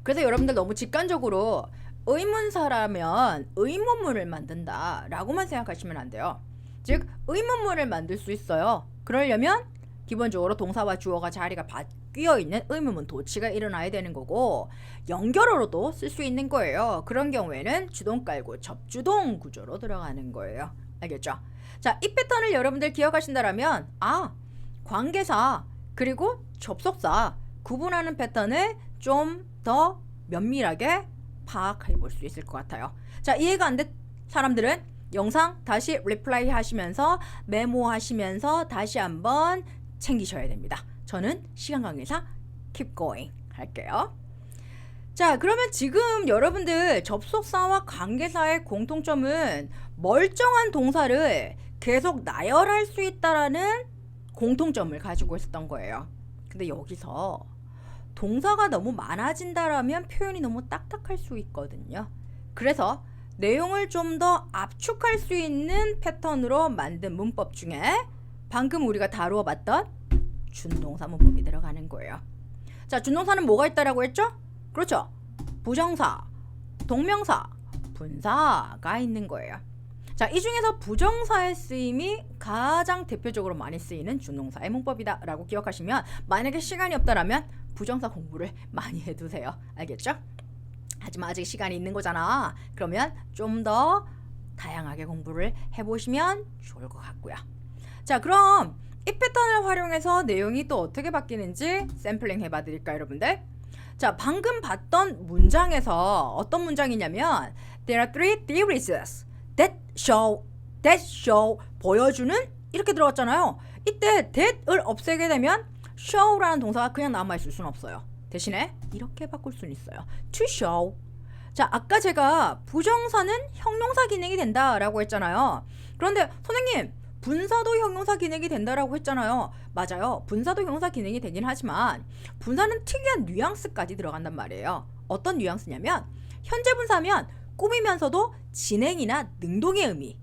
그래서 여러분들 너무 직관적으로 의문사라면 의문문을 만든다 라고만 생각하시면 안 돼요. 즉 의문문을 만들 수 있어요. 그러려면 기본적으로 동사와 주어가 자리가 바뀌어 있는 의문문 도치가 일어나야 되는 거고, 연결어로도 쓸 수 있는 거예요. 그런 경우에는 주동 깔고 접주동 구조로 들어가는 거예요. 알겠죠? 자, 이 패턴을 여러분들 기억하신다면 관계사 그리고 접속사 구분하는 패턴을 좀 더 면밀하게 파악해 볼 수 있을 것 같아요. 자, 이해가 안 된 사람들은 영상 다시 리플라이 하시면서 메모하시면서 다시 한번 챙기셔야 됩니다. 저는 시간 강의사 keep going 할게요. 자, 그러면 지금 여러분들 접속사와 관계사의 공통점은 멀쩡한 동사를 계속 나열할 수 있다라는 공통점을 가지고 있었던 거예요. 근데 여기서 동사가 너무 많아진다라면 표현이 너무 딱딱할 수 있거든요. 그래서 내용을 좀 더 압축할 수 있는 패턴으로 만든 문법 중에 방금 우리가 다루어 봤던 준동사 문법이 들어가는 거예요. 자, 준동사는 뭐가 있다라고 했죠? 그렇죠. 부정사, 동명사, 분사가 있는 거예요. 자, 이 중에서 부정사의 쓰임이 가장 대표적으로 많이 쓰이는 준동사의 문법이다 라고 기억하시면, 만약에 시간이 없다라면 부정사 공부를 많이 해두세요. 알겠죠? 하지만 아직 시간이 있는 거잖아. 그러면 좀 더 다양하게 공부를 해보시면 좋을 것 같고요. 자, 그럼 이 패턴을 활용해서 내용이 또 어떻게 바뀌는지 샘플링 해봐 드릴까요, 여러분들? 자, 방금 봤던 문장에서 어떤 문장이냐면 There are three theories that show 보여주는 이렇게 들어갔잖아요. 이때 that을 없애게 되면 show라는 동사가 그냥 남아있을 수는 없어요. 대신에 이렇게 바꿀 수는 있어요. To show 자, 아까 제가 부정사는 형용사 기능이 된다라고 했잖아요. 그런데 선생님, 분사도 형용사 기능이 된다라고 했잖아요. 맞아요. 분사도 형용사 기능이 되긴 하지만 분사는 특이한 뉘앙스까지 들어간단 말이에요. 어떤 뉘앙스냐면 현재 분사면 꾸미면서도 진행이나 능동의 의미,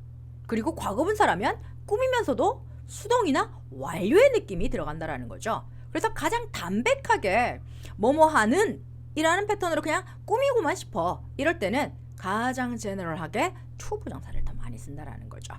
그리고 과거 분사라면 꾸미면서도 수동이나 완료의 느낌이 들어간다라는 거죠. 그래서 가장 담백하게 뭐뭐하는 이라는 패턴으로 그냥 꾸미고만 싶어, 이럴 때는 가장 제너럴하게 to 부정사를 더 많이 쓴다라는 거죠.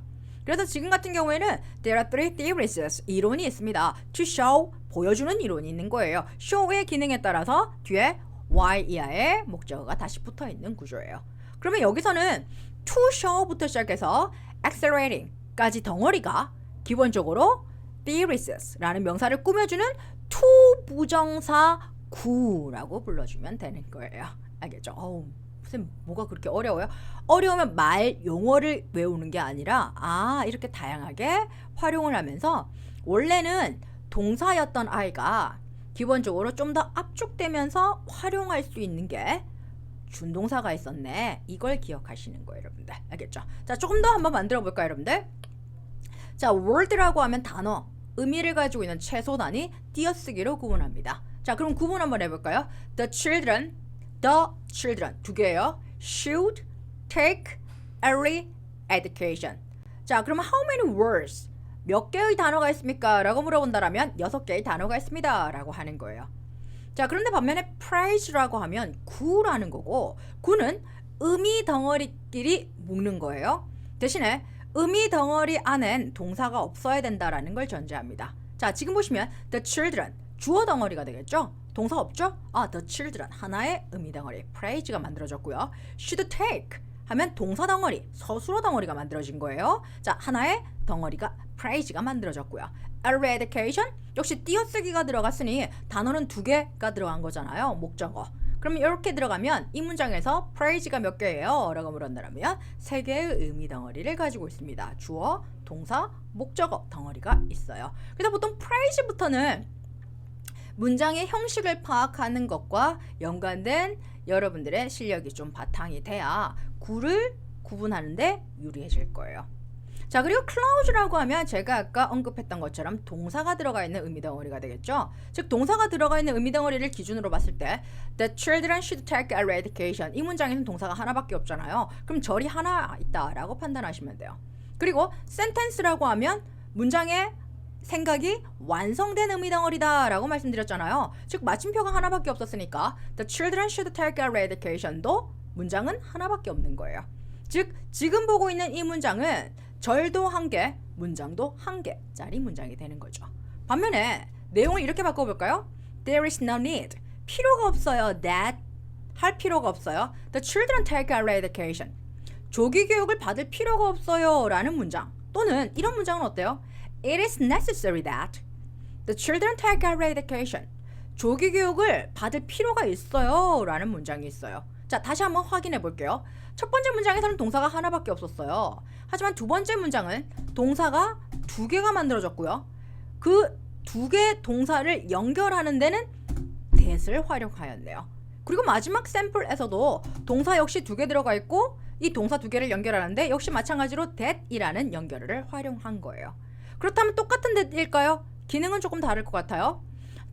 그래서 지금 같은 경우에는 there are three theories, 이론이 있습니다. to show, 보여주는 이론이 있는 거예요. show의 기능에 따라서 뒤에 y 이하의 목적어가 다시 붙어 있는 구조예요. 그러면 여기서는 to show부터 시작해서 accelerating까지 덩어리가 기본적으로 theories라는 명사를 꾸며주는 to 부정사 구라고 불러주면 되는 거예요. 알겠죠? 선생님 뭐가 그렇게 어려워요? 어려우면 말 용어를 외우는 게 아니라 이렇게 다양하게 활용을 하면서 원래는 동사였던 아이가 기본적으로 좀 더 압축되면서 활용할 수 있는 게 준동사가 있었네. 이걸 기억하시는 거예요, 여러분들. 알겠죠? 자, 조금 더 한번 만들어 볼까요, 여러분들? 자, word라고 하면 단어, 의미를 가지고 있는 최소 단위, 띄어쓰기로 구분합니다. 자, 그럼 구분 한번 해볼까요? The children 두 개예요. should take early education. 자, 그럼 how many words? 몇 개의 단어가 있습니까? 라고 물어본다라면 6개의 단어가 있습니다. 라고 하는 거예요. 자, 그런데 반면에 praise라고 하면 구라는 거고, 구는 의미 덩어리끼리 묶는 거예요. 대신에 의미 덩어리 안엔 동사가 없어야 된다라는 걸 전제합니다. 자, 지금 보시면 the children, 주어 덩어리가 되겠죠? 동사 없죠? the children, 하나의 의미 덩어리, praise가 만들어졌고요. should take 하면 동사 덩어리, 서술어 덩어리가 만들어진 거예요. 자, 하나의 덩어리가 praise가 만들어졌고요. early education, 역시 띄어쓰기가 들어갔으니 단어는 2개가 들어간 거잖아요. 목적어. 그러면 이렇게 들어가면 이 문장에서 praise가 몇 개예요? 라고 물었다면 3개의 의미 덩어리를 가지고 있습니다. 주어, 동사, 목적어 덩어리가 있어요. 그래서 보통 praise부터는 문장의 형식을 파악하는 것과 연관된 여러분들의 실력이 좀 바탕이 돼야 구를 구분하는데 유리해질 거예요. 자, 그리고 clause라고 하면 제가 아까 언급했던 것처럼 동사가 들어가 있는 의미 덩어리가 되겠죠. 즉 동사가 들어가 있는 의미 덩어리를 기준으로 봤을 때 The children should take early education, 이 문장에는 동사가 하나밖에 없잖아요. 그럼 절이 하나 있다라고 판단하시면 돼요. 그리고 sentence라고 하면 문장의 생각이 완성된 의미 덩어리다 라고 말씀드렸잖아요. 즉 마침표가 하나밖에 없었으니까 The children should take early education도 문장은 하나밖에 없는 거예요. 즉 지금 보고 있는 이 문장은 절도 1개, 문장도 1개짜리 문장이 되는 거죠. 반면에 내용을 이렇게 바꿔볼까요? There is no need, 필요가 없어요. That, 할 필요가 없어요. The children take early education, 조기 교육을 받을 필요가 없어요 라는 문장, 또는 이런 문장은 어때요? It is necessary that the children take early education, 조기 교육을 받을 필요가 있어요 라는 문장이 있어요. 자, 다시 한번 확인해 볼게요. 첫 번째 문장에서는 동사가 하나밖에 없었어요. 하지만 두 번째 문장은 동사가 2개가 만들어졌고요. 그 2개 동사를 연결하는 데는 that을 활용하였네요. 그리고 마지막 샘플에서도 동사 역시 2개 들어가 있고 이 동사 2개를 연결하는데 역시 마찬가지로 that이라는 연결을 활용한 거예요. 그렇다면 똑같은 that일까요? 기능은 조금 다를 것 같아요.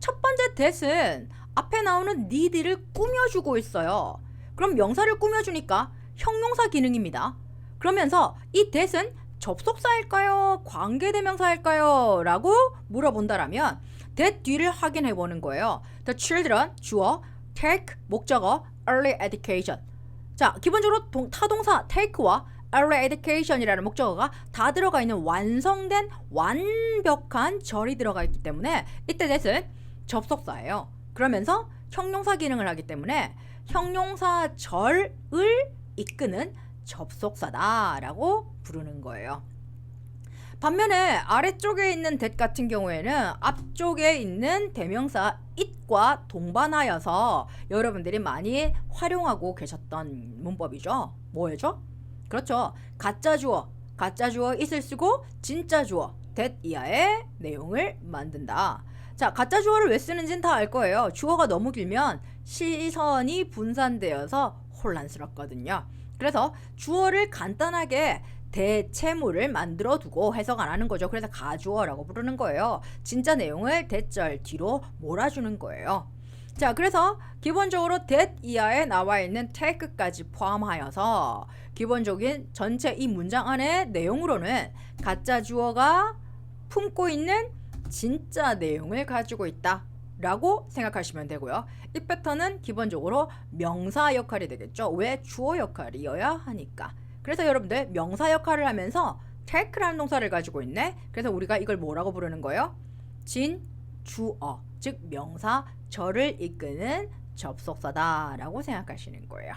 첫 번째 that은 앞에 나오는 need를 꾸며주고 있어요. 그럼 명사를 꾸며주니까 형용사 기능입니다. 그러면서 이 that은 접속사일까요? 관계대명사일까요? 라고 물어본다라면 that 뒤를 확인해 보는 거예요. The children, 주어, take, 목적어, early education. 자, 기본적으로 타동사 take와 early education이라는 목적어가 다 들어가 있는 완성된 완벽한 절이 들어가 있기 때문에 이때 that은 접속사예요. 그러면서 형용사 기능을 하기 때문에 형용사 절을 이끄는 접속사다라고 부르는 거예요. 반면에 아래쪽에 있는 that 같은 경우에는 앞쪽에 있는 대명사 it과 동반하여서 여러분들이 많이 활용하고 계셨던 문법이죠. 뭐예요? 그렇죠. 가짜 주어 it을 쓰고 진짜 주어 that 이하의 내용을 만든다. 자, 가짜 주어를 왜 쓰는지는 다 알 거예요. 주어가 너무 길면 시선이 분산되어서 혼란스럽거든요. 그래서 주어를 간단하게 대체물을 만들어 두고 해석 안 하는 거죠. 그래서 가주어라고 부르는 거예요. 진짜 내용을 대절 뒤로 몰아주는 거예요. 자, 그래서 기본적으로 that 이하에 나와 있는 take까지 포함하여서 기본적인 전체 이 문장 안에 내용으로는 가짜 주어가 품고 있는 진짜 내용을 가지고 있다 라고 생각하시면 되고요. 이 패턴은 기본적으로 명사 역할이 되겠죠. 왜? 주어 역할이어야 하니까. 그래서 여러분들 명사 역할을 하면서 take라는 동사를 가지고 있네. 그래서 우리가 이걸 뭐라고 부르는 거예요? 진주어, 즉 명사 절을 이끄는 접속사다라고 생각하시는 거예요.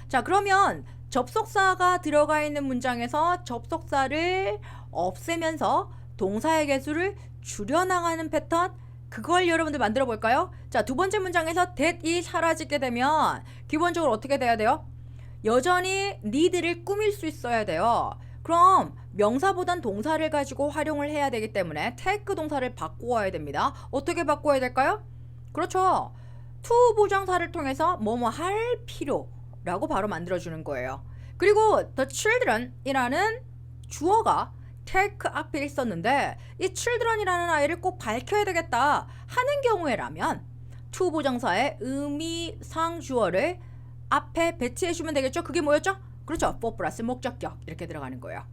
자, 그러면 접속사가 들어가 있는 문장에서 접속사를 없애면서 동사의 개수를 줄여나가는 패턴, 그걸 여러분들 만들어 볼까요? 자, 두 번째 문장에서 that이 사라지게 되면 기본적으로 어떻게 돼야 돼요? 여전히 need를 꾸밀 수 있어야 돼요. 그럼 명사보단 동사를 가지고 활용을 해야 되기 때문에 take 동사를 바꾸어야 됩니다. 어떻게 바꾸어야 될까요? 그렇죠. to 부정사를 통해서 뭐뭐 할 필요라고 바로 만들어주는 거예요. 그리고 the children 이라는 주어가 take 앞에 있었는데 이 children이라는 아이를 꼭 밝혀야 되겠다 하는 경우에라면 to 부정사의 의미상 주어를 앞에 배치해주면 되겠죠? 그게 뭐였죠? 그렇죠. for 플러스 목적격 이렇게 들어가는 거예요.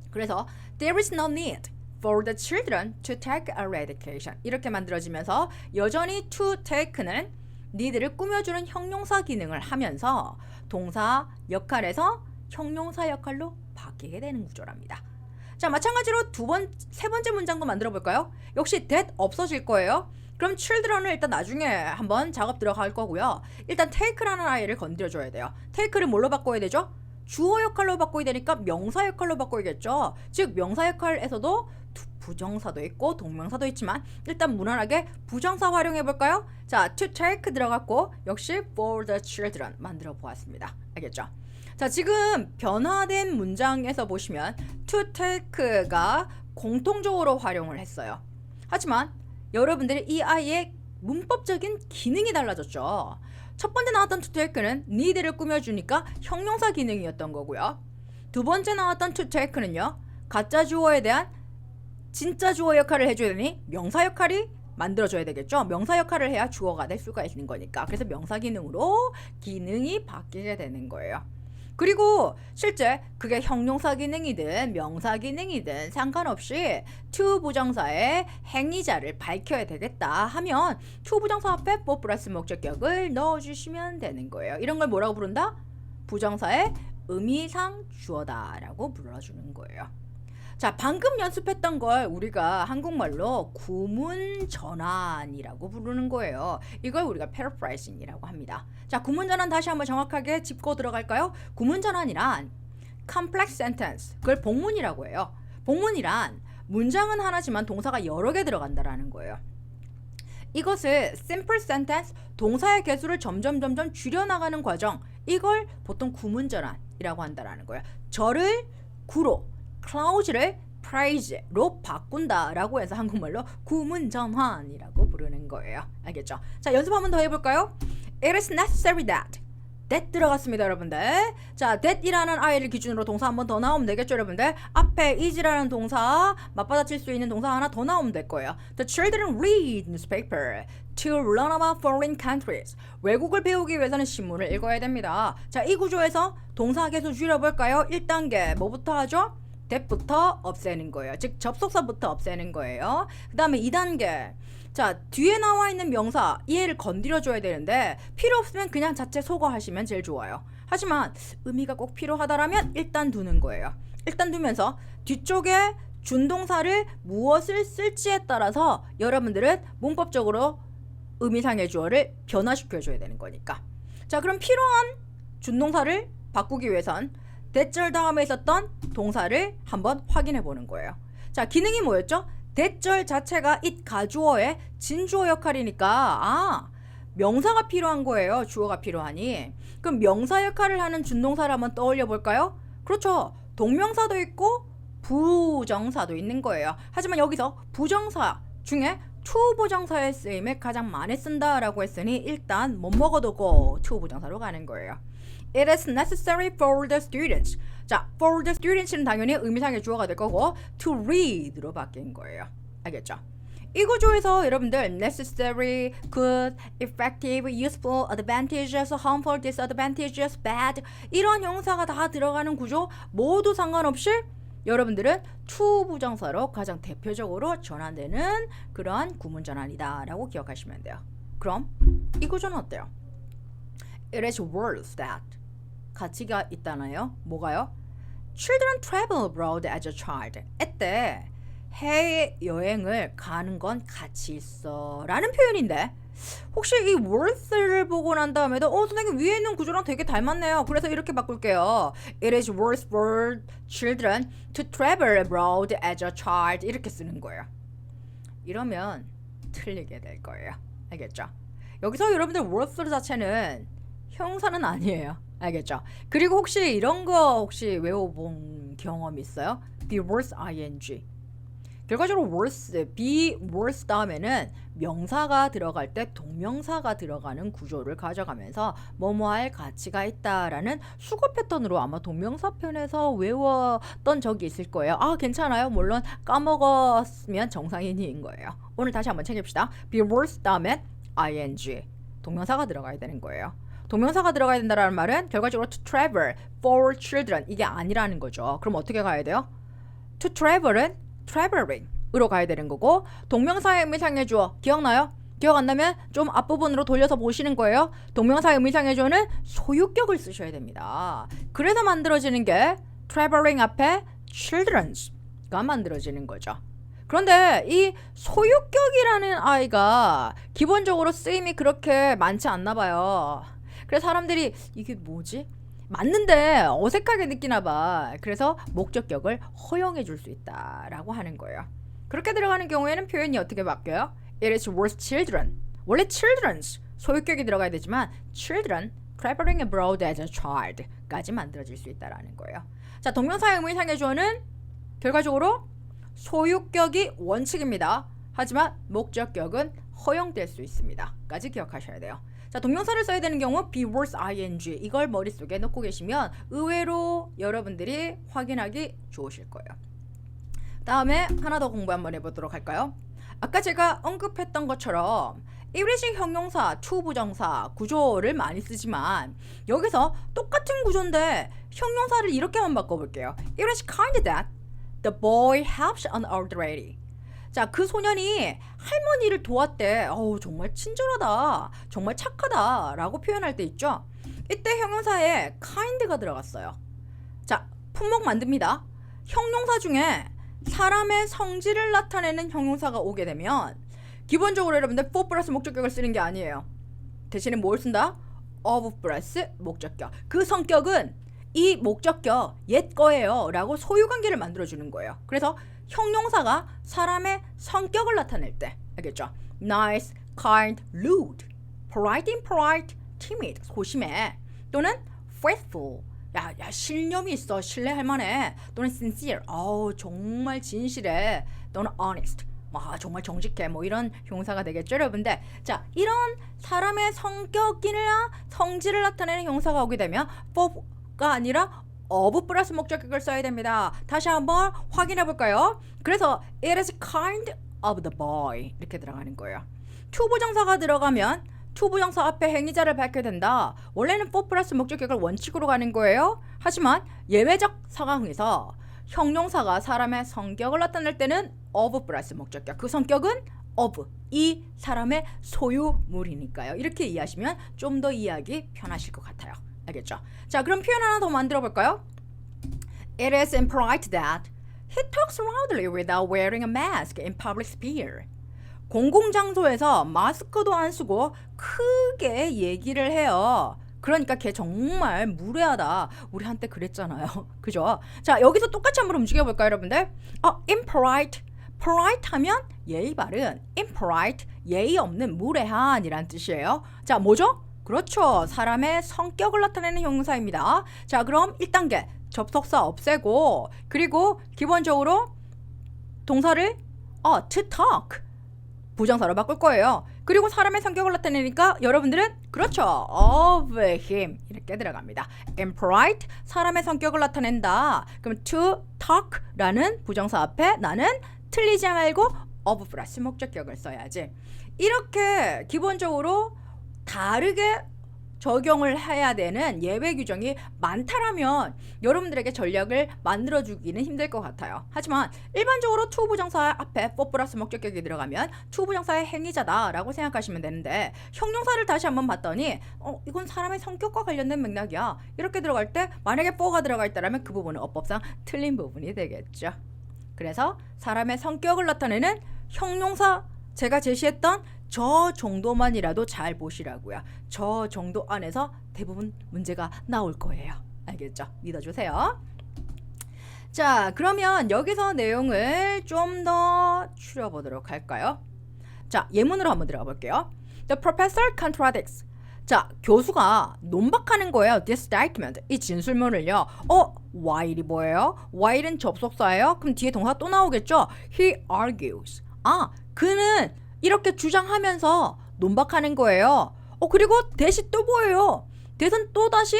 그래서 there is no need for the children to take a medication 이렇게 만들어지면서 여전히 to take는 need를 꾸며주는 형용사 기능을 하면서 동사 역할에서 형용사 역할로 바뀌게 되는 구조랍니다. 자, 마찬가지로 세 번째 문장도 만들어 볼까요? 역시 that 없어질 거예요. 그럼 children을 일단 나중에 한번 작업 들어갈 거고요. 일단 take라는 아이를 건드려줘야 돼요. take를 뭘로 바꿔야 되죠? 주어 역할로 바꿔야 되니까 명사 역할로 바꿔야겠죠. 즉 명사 역할에서도 부정사도 있고 동명사도 있지만 일단 무난하게 부정사 활용해 볼까요? 자, to take 들어갔고 역시 for the children 만들어 보았습니다. 알겠죠? 자, 지금 변화된 문장에서 보시면 to take가 공통적으로 활용을 했어요. 하지만 여러분들이 이 아이의 문법적인 기능이 달라졌죠. 첫 번째 나왔던 to take는 need를 꾸며주니까 형용사 기능이었던 거고요. 두 번째 나왔던 to take는요. 가짜 주어에 대한 진짜 주어 역할을 해줘야 되니 명사 역할이 만들어줘야 되겠죠. 명사 역할을 해야 주어가 될 수가 있는 거니까. 그래서 명사 기능으로 기능이 바뀌게 되는 거예요. 그리고 실제 그게 형용사 기능이든 명사 기능이든 상관없이 to 부정사의 행위자를 밝혀야 되겠다 하면 to 부정사 앞에 for 플러스 목적격을 넣어주시면 되는 거예요. 이런 걸 뭐라고 부른다? 부정사의 의미상 주어다라고 불러주는 거예요. 자, 방금 연습했던 걸 우리가 한국말로 구문전환이라고 부르는 거예요. 이걸 우리가 paraphrasing이라고 합니다. 자, 구문전환 다시 한번 정확하게 짚고 들어갈까요? 구문전환이란 complex sentence, 그걸 복문이라고 해요. 복문이란 문장은 하나지만 동사가 여러 개 들어간다라는 거예요. 이것을 simple sentence, 동사의 개수를 점점 줄여나가는 과정, 이걸 보통 구문전환이라고 한다라는 거예요. 절을 구로, clause를 phrase로 바꾼다라고 해서 한국말로 구문전환이라고 부르는 거예요. 알겠죠? 자, 연습 한번 더 해볼까요? It is necessary that 들어갔습니다, 여러분들. 자, that이라는 아이를 기준으로 동사 한 번 더 나오면 되겠죠, 여러분들. 앞에 is라는 동사 맞받아칠 수 있는 동사 하나 더 나오면 될 거예요. The children read newspaper to learn about foreign countries. 외국을 배우기 위해서는 신문을 읽어야 됩니다. 자, 이 구조에서 동사 개수 줄여볼까요? 1단계 뭐부터 하죠? that부터 없애는 거예요. 즉 접속사부터 없애는 거예요. 그 다음에 2단계. 자, 뒤에 나와 있는 명사 얘를 건드려줘야 되는데 필요 없으면 그냥 자체 소거하시면 제일 좋아요. 하지만 의미가 꼭 필요하다라면 일단 두는 거예요. 일단 두면서 뒤쪽에 준동사를 무엇을 쓸지에 따라서 여러분들은 문법적으로 의미상의 주어를 변화시켜줘야 되는 거니까. 자, 그럼 필요한 준동사를 바꾸기 위해선 대절 다음에 있었던 동사를 한번 확인해 보는 거예요. 자, 기능이 뭐였죠? 대절 자체가 it 가주어의 진주어 역할이니까 명사가 필요한 거예요. 주어가 필요하니. 그럼 명사 역할을 하는 준동사를 한번 떠올려 볼까요? 그렇죠. 동명사도 있고 부정사도 있는 거예요. 하지만 여기서 부정사 중에 to 부정사의 쓰임을 가장 많이 쓴다라고 했으니 일단 못 먹어도 고 to 부정사로 가는 거예요. It is necessary for the students. 자, for the students는 당연히 의미상의 주어가 될 거고 to read로 바뀐 거예요. 알겠죠? 이 구조에서 여러분들 necessary, good, effective, useful, advantageous, harmful, disadvantageous, bad 이런 형사가 다 들어가는 구조 모두 상관없이 여러분들은 to 부정사로 가장 대표적으로 전환되는 그런 구문 전환이다 라고 기억하시면 돼요. 그럼 이 구조는 어때요? It is worth that. 가치가 있다나요? 뭐가요? Children travel abroad as a child. 이때 해외여행을 가는 건 가치 있어 라는 표현인데 혹시 이 worth를 보고 난 다음에도 선생님 위에 있는 구조랑 되게 닮았네요. 그래서 이렇게 바꿀게요. It is worth for children to travel abroad as a child 이렇게 쓰는 거예요. 이러면 틀리게 될 거예요. 알겠죠? 여기서 여러분들 worth 자체는 형사는 아니에요. 알겠죠? 그리고 혹시 이런 거 혹시 외워본 경험 있어요? be worth ing 결과적으로 worth, be worth 다음에는 명사가 들어갈 때 동명사가 들어가는 구조를 가져가면서 뭐뭐할 가치가 있다라는 수거 패턴으로 아마 동명사 편에서 외웠던 적이 있을 거예요. 아 괜찮아요. 물론 까먹었으면 정상인인 거예요. 오늘 다시 한번 챙깁시다. be worth 다음엔 ing 동명사가 들어가야 되는 거예요. 동명사가 들어가야 된다는 말은 결과적으로 to travel for children 이게 아니라는 거죠. 그럼 어떻게 가야 돼요? to travel은 traveling으로 가야 되는 거고 동명사의 의미상의 주어 기억나요? 기억 안 나면 좀 앞부분으로 돌려서 보시는 거예요. 동명사의 의미상의 주어는 소유격을 쓰셔야 됩니다. 그래서 만들어지는 게 traveling 앞에 children's가 만들어지는 거죠. 그런데 이 소유격이라는 아이가 기본적으로 쓰임이 그렇게 많지 않나 봐요. 그래서 사람들이 이게 뭐지? 맞는데 어색하게 느끼나 봐. 그래서 목적격을 허용해 줄 수 있다라고 하는 거예요. 그렇게 들어가는 경우에는 표현이 어떻게 바뀌어요? It is worth children. 원래 children's 소유격이 들어가야 되지만 children traveling abroad as a child까지 만들어질 수 있다라는 거예요. 자, 동명사의 의미상의 주어는 결과적으로 소유격이 원칙입니다. 하지만 목적격은 허용될 수 있습니다. 까지 기억하셔야 돼요. 자, 동명사를 써야 되는 경우 be worth ing 이걸 머릿속에 넣고 계시면 의외로 여러분들이 확인하기 좋으실 거예요. 다음에 하나 더 공부 한번 해보도록 할까요? 아까 제가 언급했던 것처럼 이리식 형용사, to 부정사 구조를 많이 쓰지만 여기서 똑같은 구조인데 형용사를 이렇게만 바꿔볼게요. It is kind that the boy helps an old lady. 자, 그 소년이 할머니를 도왔대. 정말 친절하다. 정말 착하다. 라고 표현할 때 있죠. 이때 형용사에 kind가 들어갔어요. 자, 품목 만듭니다. 형용사 중에 사람의 성질을 나타내는 형용사가 오게 되면 기본적으로 여러분들 for 플러스 목적격을 쓰는 게 아니에요. 대신에 뭘 쓴다? of 플러스 목적격. 그 성격은 이 목적격 옛 거예요 라고 소유관계를 만들어주는 거예요. 그래서 형용사가 사람의 성격을 나타낼 때 알겠죠? nice, kind, rude, polite, impolite, timid, 소심해 또는 faithful, 야 신념이 있어, 신뢰할 만해 또는 sincere, 정말 진실해 또는 honest, 정말 정직해 이런 형용사가 되겠죠 여러분들. 자, 이런 사람의 성격이나 성질을 나타내는 형용사가 오게 되면 for가 아니라 of 플러스 목적격을 써야 됩니다. 다시 한번 확인해 볼까요? 그래서 it is kind of the boy 이렇게 들어가는 거예요. to 부정사가 들어가면 to 부정사 앞에 행위자를 밝혀야 된다. 원래는 for 플러스 목적격을 원칙으로 가는 거예요. 하지만 예외적 상황에서 형용사가 사람의 성격을 나타낼 때는 of 플러스 목적격. 그 성격은 of, 이 사람의 소유물이니까요. 이렇게 이해하시면 좀 더 이해하기 편하실 것 같아요. 알겠죠? 자, 그럼 표현 하나 더 만들어 볼까요? It is impolite that he talks loudly without wearing a mask in public sphere. 공공장소에서 마스크도 안 쓰고 크게 얘기를 해요. 그러니까 걔 정말 무례하다. 우리 한때 그랬잖아요. 그죠? 자, 여기서 똑같이 한번 움직여 볼까요, 여러분들? impolite. polite 하면 예의 바른. impolite, 예의 없는, 무례한이란 뜻이에요. 자, 뭐죠? 그렇죠. 사람의 성격을 나타내는 형용사입니다. 자, 그럼 1단계 접속사 없애고 그리고 기본적으로 동사를 to talk 부정사로 바꿀 거예요. 그리고 사람의 성격을 나타내니까 여러분들은 그렇죠. of him 이렇게 들어갑니다. impolite 사람의 성격을 나타낸다. 그럼 to talk라는 부정사 앞에 나는 틀리지 말고 of 플러스 목적격을 써야지. 이렇게 기본적으로 다르게 적용을 해야 되는 예외 규정이 많다라면 여러분들에게 전략을 만들어주기는 힘들 것 같아요. 하지만 일반적으로 to 부정사 앞에 for 플러스 목적격이 들어가면 to 부정사의 행위자다라고 생각하시면 되는데 형용사를 다시 한번 봤더니 이건 사람의 성격과 관련된 맥락이야. 이렇게 들어갈 때 만약에 for가 들어가 있다면 그 부분은 어법상 틀린 부분이 되겠죠. 그래서 사람의 성격을 나타내는 형용사 제가 제시했던 저 정도만이라도 잘 보시라고요. 저 정도 안에서 대부분 문제가 나올 거예요. 알겠죠? 믿어주세요. 자, 그러면 여기서 내용을 좀 더 추려보도록 할까요? 자, 예문으로 한번 들어가 볼게요. The professor contradicts. 자, 교수가 논박하는 거예요. This document, 이 진술문을요. while이 뭐예요? while은 접속사예요. 그럼 뒤에 동사 또 나오겠죠? He argues. 그는 이렇게 주장하면서 논박하는 거예요. 그리고 대시 또 뭐예요? 대신 또 다시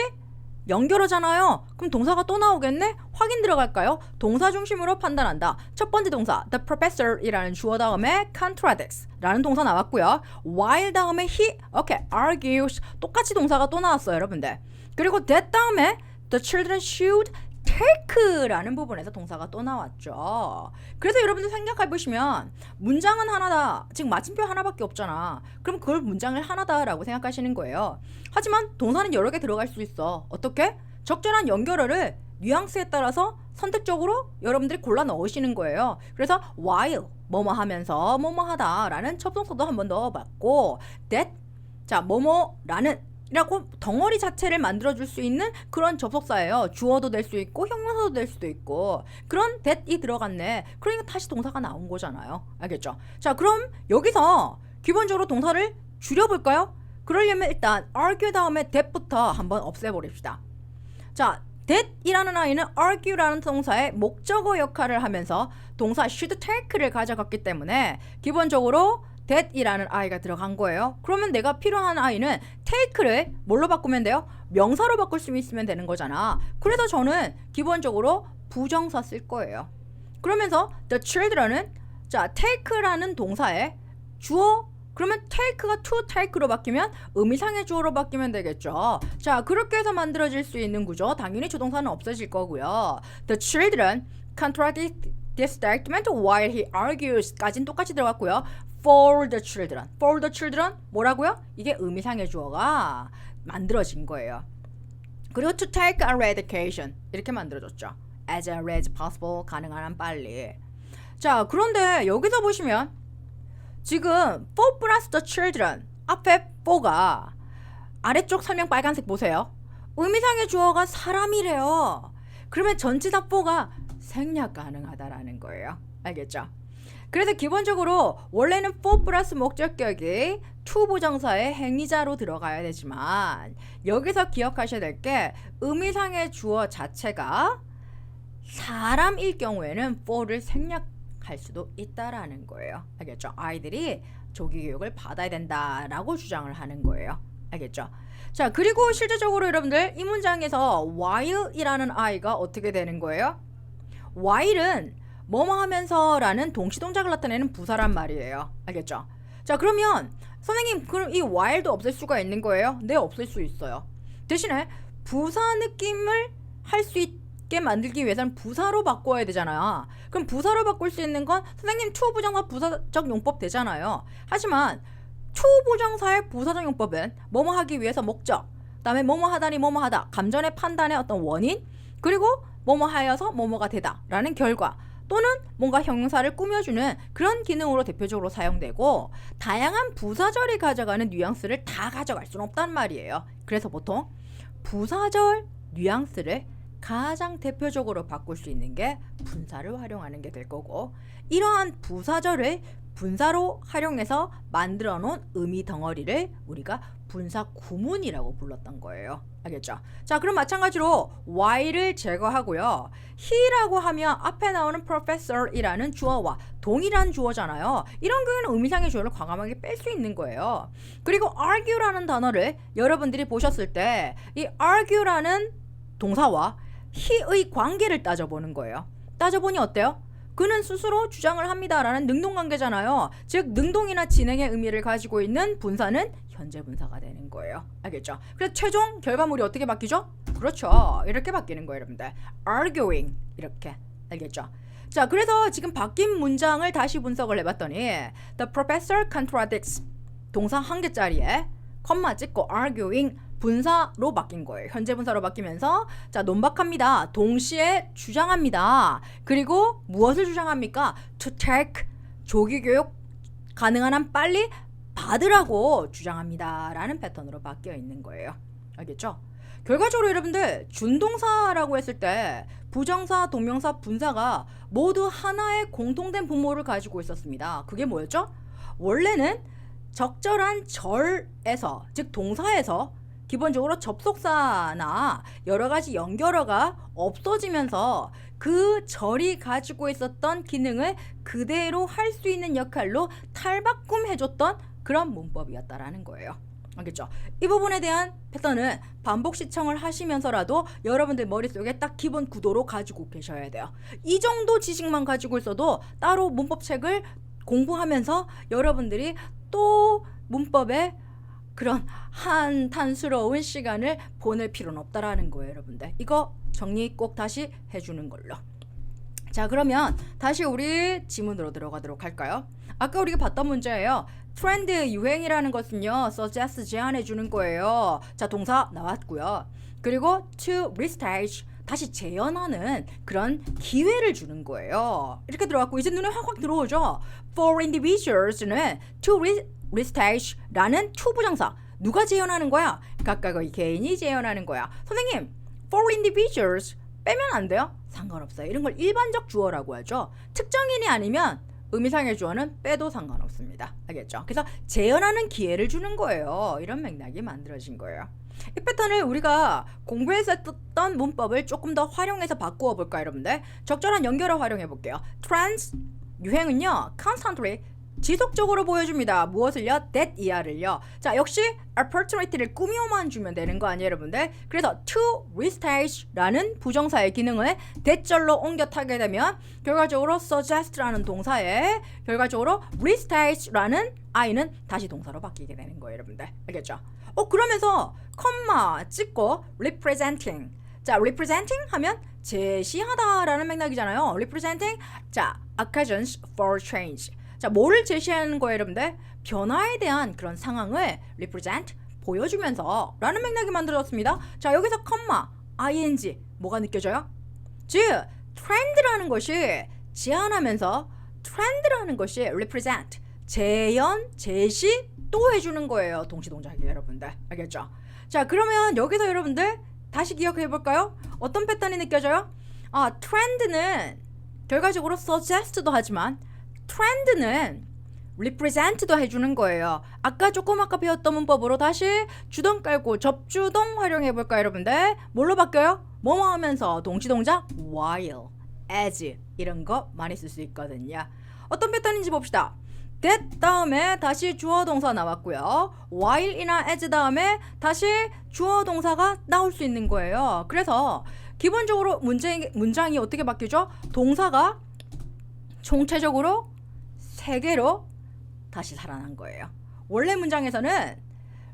연결하잖아요. 그럼 동사가 또 나오겠네? 확인 들어갈까요? 동사 중심으로 판단한다. 첫 번째 동사 the professor이라는 주어 다음에 contradicts 라는 동사 나왔고요. while 다음에 he, argues 똑같이 동사가 또 나왔어요, 여러분들. 그리고 that 다음에 the children should take라는 부분에서 동사가 또 나왔죠. 그래서 여러분들 생각해보시면 문장은 하나다. 지금 마침표 하나밖에 없잖아. 그럼 그걸 문장을 하나다라고 생각하시는 거예요. 하지만 동사는 여러 개 들어갈 수 있어. 어떻게? 적절한 연결어를 뉘앙스에 따라서 선택적으로 여러분들이 골라 넣으시는 거예요. 그래서 while 뭐뭐 하면서 뭐뭐 하다라는 접속사도 한 번 넣어봤고 that 자 뭐뭐라는 이라고 덩어리 자체를 만들어줄 수 있는 그런 접속사예요. 주어도 될 수 있고 형용사도 될 수도 있고 그런 that이 들어갔네. 그러니까 다시 동사가 나온 거잖아요. 알겠죠? 자, 그럼 여기서 기본적으로 동사를 줄여볼까요? 그러려면 일단 argue 다음에 that부터 한번 없애버립시다. 자, that이라는 아이는 argue라는 동사의 목적어 역할을 하면서 동사 should take를 가져갔기 때문에 기본적으로 that이라는 아이가 들어간 거예요. 그러면 내가 필요한 아이는 take를 뭘로 바꾸면 돼요? 명사로 바꿀 수 있으면 되는 거잖아. 그래서 저는 기본적으로 부정사 쓸 거예요. 그러면서 the children은 자 take라는 동사의 주어 그러면 take가 to take로 바뀌면 의미상의 주어로 바뀌면 되겠죠. 자, 그렇게 해서 만들어질 수 있는 구조. 당연히 조동사는 없어질 거고요. The children contradict this document while he argues 까지는 똑같이 들어갔고요. For the children. For the children 뭐라고요? 이게 의미상의 주어가 만들어진 거예요. 그리고 to take a medication 이렇게 만들어졌죠. As early as possible 가능한 한 빨리. 자, 그런데 여기서 보시면 지금 for plus the children 앞에 for가 아래쪽 설명 빨간색 보세요. 의미상의 주어가 사람이래요. 그러면 전치사 for가 생략 가능하다라는 거예요. 알겠죠? 그래서 기본적으로 원래는 for 플러스 목적격이 to 부정사의 행위자로 들어가야 되지만 여기서 기억하셔야 될 게 의미상의 주어 자체가 사람일 경우에는 for를 생략할 수도 있다라는 거예요. 알겠죠? 아이들이 조기 교육을 받아야 된다라고 주장을 하는 거예요. 알겠죠? 자, 그리고 실제적으로 여러분들 이 문장에서 while이라는 아이가 어떻게 되는 거예요? while은 뭐뭐 하면서 라는 동시동작을 나타내는 부사란 말이에요. 알겠죠? 자, 그러면 선생님 그럼 이 while도 없앨 수가 있는 거예요? 네, 없앨 수 있어요. 대신에 부사 느낌을 할 수 있게 만들기 위해서는 부사로 바꿔야 되잖아요. 그럼 부사로 바꿀 수 있는 건 선생님 to 부정사 부사적 용법 되잖아요. 하지만 to 부정사의 부사적 용법은 뭐뭐 하기 위해서 목적, 그다음에 뭐뭐 하다니 뭐뭐 하다, 감정의 판단의 어떤 원인, 그리고 뭐뭐 하여서 뭐뭐가 되다 라는 결과 또는 뭔가 형용사를 꾸며주는 그런 기능으로 대표적으로 사용되고 다양한 부사절이 가져가는 뉘앙스를 다 가져갈 수는 없단 말이에요. 그래서 보통 부사절 뉘앙스를 가장 대표적으로 바꿀 수 있는 게 분사를 활용하는 게 될 거고 이러한 부사절을 분사로 활용해서 만들어 놓은 의미 덩어리를 우리가 분사 구문이라고 불렀던 거예요. 알겠죠? 자, 그럼 마찬가지로 while을 제거하고요. he라고 하면 앞에 나오는 professor이라는 주어와 동일한 주어잖아요. 이런 경우에는 의미상의 주어를 과감하게 뺄 수 있는 거예요. 그리고 argue라는 단어를 여러분들이 보셨을 때 이 argue라는 동사와 he의 관계를 따져보는 거예요. 따져보니 어때요? 그는 스스로 주장을 합니다라는 능동관계잖아요. 즉 능동이나 진행의 의미를 가지고 있는 분사는 현재 분사가 되는 거예요. 알겠죠? 그래서 최종 결과물이 어떻게 바뀌죠? 그렇죠. 이렇게 바뀌는 거예요, 여러분들. arguing 이렇게. 알겠죠? 자, 그래서 지금 바뀐 문장을 다시 분석을 해봤더니 The professor contradicts 동사 한 개짜리에 컴마 찍고 arguing 분사로 바뀐 거예요. 현재 분사로 바뀌면서 자, 논박합니다. 동시에 주장합니다. 그리고 무엇을 주장합니까? To take 조기 교육 가능한 한 빨리 받으라고 주장합니다. 라는 패턴으로 바뀌어 있는 거예요. 알겠죠? 결과적으로 여러분들 준동사라고 했을 때 부정사, 동명사, 분사가 모두 하나의 공통된 분모를 가지고 있었습니다. 그게 뭐였죠? 원래는 적절한 절에서 즉 동사에서 기본적으로 접속사나 여러 가지 연결어가 없어지면서 그 절이 가지고 있었던 기능을 그대로 할 수 있는 역할로 탈바꿈해줬던 그런 문법이었다라는 거예요. 알겠죠? 이 부분에 대한 패턴은 반복 시청을 하시면서라도 여러분들 머릿속에 딱 기본 구도로 가지고 계셔야 돼요. 이 정도 지식만 가지고 있어도 따로 문법책을 공부하면서 여러분들이 또 문법에 그런 한탄스러운 시간을 보낼 필요는 없다라는 거예요, 여러분들. 이거 정리 꼭 다시 해주는 걸로. 자, 그러면 다시 우리 지문으로 들어가도록 할까요? 아까 우리가 봤던 문제예요. 트렌드, 유행이라는 것은요, suggest, 제안해 주는 거예요. 자, 동사 나왔고요. 그리고 to restage, 다시 재현하는 그런 기회를 주는 거예요. 이렇게 들어갔고 이제 눈에 확 들어오죠. For individuals는 to restage라는 to 부정사. 누가 재현하는 거야? 각각의 개인이 재현하는 거야. 선생님, for individuals 빼면 안 돼요? 상관없어요. 이런 걸 일반적 주어라고 하죠. 특정인이 아니면 의미상의 주어는 빼도 상관없습니다. 알겠죠? 그래서 재현하는 기회를 주는 거예요. 이런 맥락이 만들어진 거예요. 이 패턴을 우리가 공부해서 썼던 문법을 조금 더 활용해서 바꾸어 볼까요, 여러분들? 적절한 연결어 활용해 볼게요. trends, 유행은요, constantly, 지속적으로 보여줍니다. 무엇을요? that 이하를요. 자, 역시 opportunity를 꾸며만 주면 되는 거 아니에요, 여러분들? 그래서 to restage라는 부정사의 기능을 대절로 옮겨 타게 되면 결과적으로 suggest라는 동사에 결과적으로 restage라는 I는 다시 동사로 바뀌게 되는 거예요, 여러분들. 알겠죠? 그러면서 컴마 찍고 representing. 자, representing 하면 제시하다라는 맥락이잖아요. representing. 자, occasions for change. 자, 뭐를 제시하는 거예요, 여러분들? 변화에 대한 그런 상황을 represent, 보여주면서 라는 맥락이 만들어졌습니다. 자, 여기서 컴마, ing, 뭐가 느껴져요? 즉, trend라는 것이 제안하면서 trend라는 것이 represent, 재현, 제시, 또 해주는 거예요. 동시동작이에요, 여러분들. 알겠죠? 자, 그러면 여기서 여러분들 다시 기억해 볼까요? 어떤 패턴이 느껴져요? 트렌드는 결과적으로 suggest도 하지만 트렌드는 represent도 해주는 거예요. 아까 배웠던 문법으로 다시 주동 깔고 접주동 활용해 볼까요, 여러분들? 뭘로 바뀌어요? 뭐뭐 하면서 동시동작 while, as 이런 거 많이 쓸 수 있거든요. 어떤 패턴인지 봅시다. that 다음에 다시 주어 동사 나왔고요. while이나 as 다음에 다시 주어 동사가 나올 수 있는 거예요. 그래서 기본적으로 문장이 어떻게 바뀌죠? 동사가 총체적으로 3개로 다시 살아난 거예요. 원래 문장에서는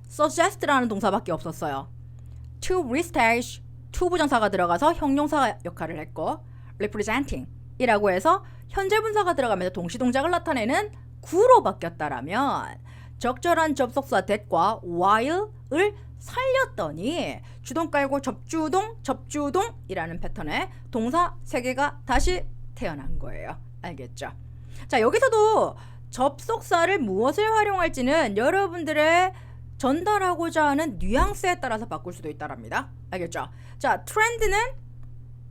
suggest라는 동사밖에 없었어요. to restage, to 부정사가 들어가서 형용사 역할을 했고 representing 이라고 해서 현재 분사가 들어가면서 동시동작을 나타내는 구로 바뀌었다라면 적절한 접속사 that과 while을 살렸더니 주동 깔고 접주동이라는 패턴의 동사 3개가 다시 태어난 거예요. 알겠죠? 자, 여기서도 접속사를 무엇을 활용할지는 여러분들의 전달하고자 하는 뉘앙스에 따라서 바꿀 수도 있다랍니다. 알겠죠? 자, 트렌드는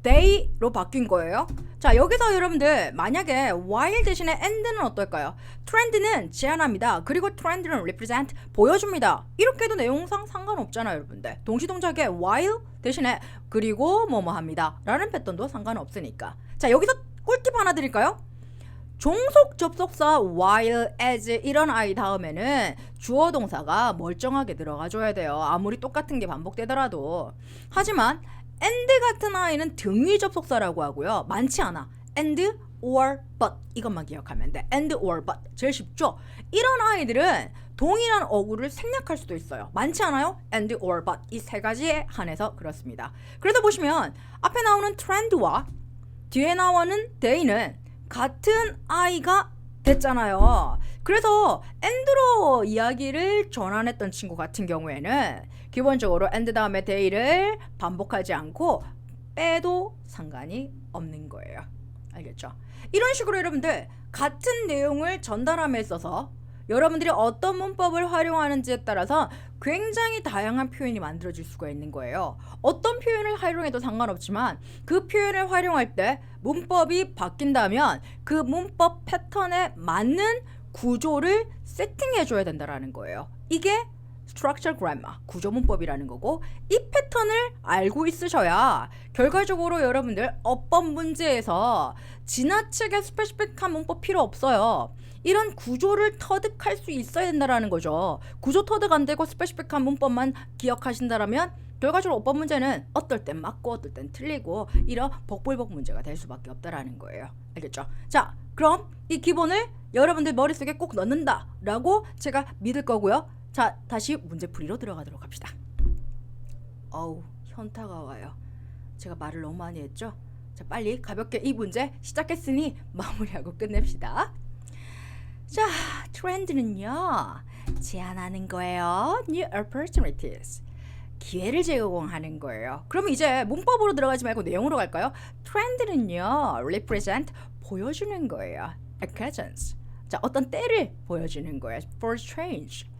they로 바뀐 거예요. 자, 여기서 여러분들 만약에 while 대신에 and는 어떨까요? trend는 제한합니다. 그리고 trend는 represent 보여줍니다. 이렇게 해도 내용상 상관없잖아요, 여러분들. 동시동작에 while 대신에 그리고 뭐뭐 합니다 라는 패턴도 상관없으니까. 자, 여기서 꿀팁 하나 드릴까요? 종속 접속사 while, as 이런 I 다음에는 주어 동사가 멀쩡하게 들어가 줘야 돼요. 아무리 똑같은 게 반복되더라도. 하지만 and 같은 I는 등위 접속사라고 하고요. 많지 않아. and or but 이것만 기억하면 돼. and or but 제일 쉽죠? 이런 I들은 동일한 어구를 생략할 수도 있어요. 많지 않아요? and or but 이 세 가지에 한해서 그렇습니다. 그래서 보시면 앞에 나오는 trend와 뒤에 나오는 day는 같은 I가 됐잖아요. 그래서 and로 이야기를 전환했던 친구 같은 경우에는 기본적으로 and 다음에 day를 반복하지 않고 빼도 상관이 없는 거예요. 알겠죠? 이런 식으로 여러분들 같은 내용을 전달함에 있어서 여러분들이 어떤 문법을 활용하는지에 따라서 굉장히 다양한 표현이 만들어질 수가 있는 거예요. 어떤 표현을 활용해도 상관없지만 그 표현을 활용할 때 문법이 바뀐다면 그 문법 패턴에 맞는 구조를 세팅해줘야 된다는 거예요. 이게 structural grammar, 구조 문법이라는 거고, 이 패턴을 알고 있으셔야 결과적으로 여러분들 어법 문제에서 지나치게 스페시픽한 문법 필요 없어요. 이런 구조를 터득할 수 있어야 된다는 거죠. 구조 터득 안 되고 스페시픽한 문법만 기억하신다면 결과적으로 어법 문제는 어떨 땐 맞고 어떨 땐 틀리고 이런 복불복 문제가 될 수밖에 없다라는 거예요. 알겠죠? 자, 그럼 이 기본을 여러분들 머릿속에 꼭 넣는다라고 제가 믿을 거고요. 자, 다시 문제풀이로 들어가도록 합시다. 어우, 현타가 와요. 제가 말을 너무 많이 했죠? 자, 빨리 가볍게 이 문제 시작했으니 마무리하고 끝냅시다. 자, 트렌드는요, 제안하는 거예요. New opportunities. 기회를 제공하는 거예요. 그럼 이제 문법으로 들어가지 말고 내용으로 갈까요? 트렌드는요, represent, 보여주는 거예요. occasions. 자, 어떤 때를 보여주는 거예요. for change.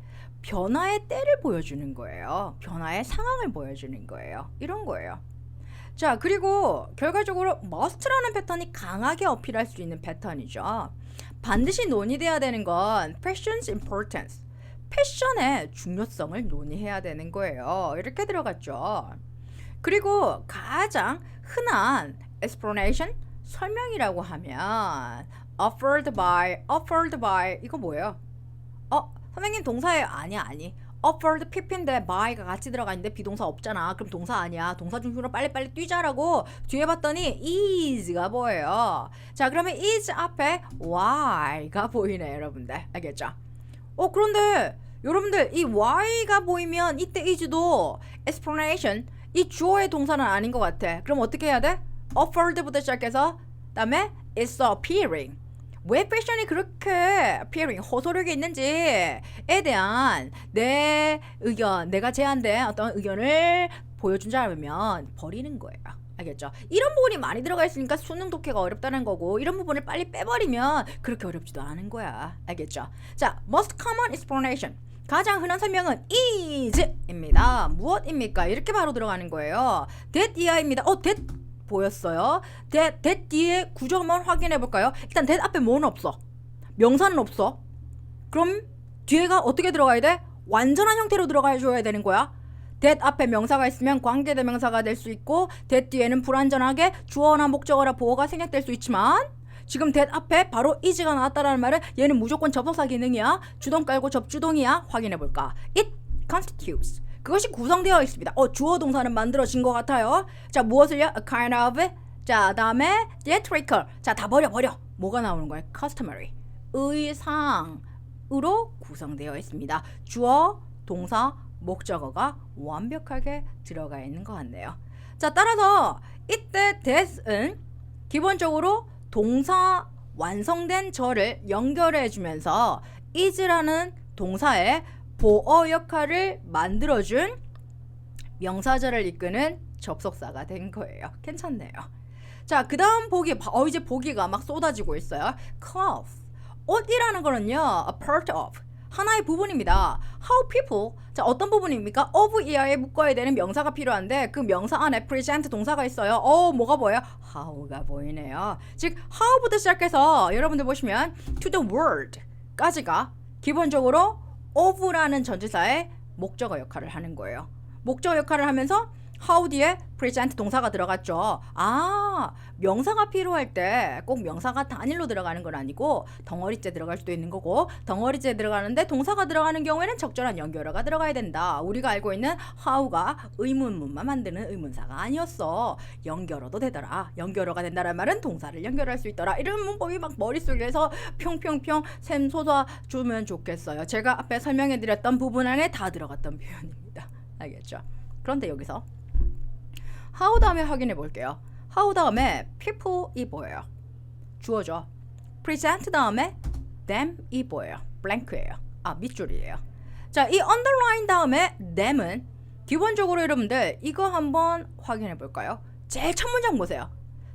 변화의 때를 보여주는 거예요. 변화의 상황을 보여주는 거예요. 이런 거예요. 자, 그리고 결과적으로 must라는 패턴이 강하게 어필할 수 있는 패턴이죠. 반드시 논의돼야 되는 건 fashion's importance. 패션의 중요성을 논의해야 되는 거예요. 이렇게 들어갔죠. 그리고 가장 흔한 explanation, 설명이라고 하면 offered by 이거 뭐예요? 선생님 동사예요? 아니. offered PP인데 by가 같이 들어가 있는데 비동사 없잖아. 그럼 동사 아니야. 동사 중심으로 빨리빨리 뛰자라고 뒤에 봤더니 is가 보여요. 자, 그러면 is 앞에 y가 보이네, 여러분들. 알겠죠? 그런데 여러분들 이 y가 보이면 이때 is도 explanation, 이 주어의 동사는 아닌 것 같아. 그럼 어떻게 해야 돼? offered부터 시작해서 그다음에 is appearing. 왜 패션이 그렇게 appearing, 호소력이 있는지에 대한 내 의견, 내가 제안된 어떤 의견을 보여준 줄 알면 버리는 거예요. 알겠죠? 이런 부분이 많이 들어가 있으니까 수능 독해가 어렵다는 거고, 이런 부분을 빨리 빼버리면 그렇게 어렵지도 않은 거야. 알겠죠? 자, most common explanation. 가장 흔한 설명은 is입니다. 무엇입니까? 이렇게 바로 들어가는 거예요. that 이하입니다. that 보였어요. that 뒤에 구조 한번 확인해 볼까요? 일단 that 앞에 뭐는 없어. 명사는 없어. 그럼 뒤에가 어떻게 들어가야 돼? 완전한 형태로 들어가 줘야 되는 거야. that 앞에 명사가 있으면 관계대명사가 될 수 있고, that 뒤에는 불완전하게 주어나 목적어나 보어가 생략될 수 있지만, 지금 that 앞에 바로 is가 나왔다라는 말은 얘는 무조건 접속사 기능이야. 주동 깔고 접주동이야. 확인해 볼까? It constitutes. 그것이 구성되어 있습니다. 주어 동사는 만들어진 것 같아요. 자, 무엇을요? A kind of. 자, 다음에 theatrical. 자, 다 버려. 뭐가 나오는 거예요? customary. 의상으로 구성되어 있습니다. 주어, 동사, 목적어가 완벽하게 들어가 있는 것 같네요. 자, 따라서 이때 that은 기본적으로 동사 완성된 절을 연결해 주면서 is라는 동사의 보어 역할을 만들어준 명사절을 이끄는 접속사가 된 거예요. 괜찮네요. 자, 그 다음 보기, 이제 보기가 막 쏟아지고 있어요. cloth. 옷이라는 거는요, a part of. 하나의 부분입니다. how people. 자, 어떤 부분입니까? of 이하에 묶어야 되는 명사가 필요한데 그 명사 안에 present 동사가 있어요. 뭐가 보여요? how가 보이네요. 즉 how부터 시작해서 여러분들 보시면 to the world까지가 기본적으로 of라는 전치사의 목적어 역할을 하는 거예요. 목적어 역할을 하면서 how 뒤에 present 동사가 들어갔죠. 명사가 필요할 때 꼭 명사가 단일로 들어가는 건 아니고 덩어리째 들어갈 수도 있는 거고, 덩어리째 들어가는데 동사가 들어가는 경우에는 적절한 연결어가 들어가야 된다. 우리가 알고 있는 how가 의문문만 만드는 의문사가 아니었어. 연결어도 되더라. 연결어가 된다는 말은 동사를 연결할 수 있더라. 이런 문법이 막 머릿속에서 평평평 샘솟아주면 좋겠어요. 제가 앞에 설명해드렸던 부분 안에 다 들어갔던 표현입니다. 알겠죠? 그런데 여기서 how 다음에 확인해 볼게요. how 다음에 people이 보여요. 주어죠. present 다음에 them이 보여요. blank예요. 밑줄이에요. 자, 이 underline 다음에 them은 기본적으로 여러분들 이거 한번 확인해 볼까요? 제일 첫 문장 보세요.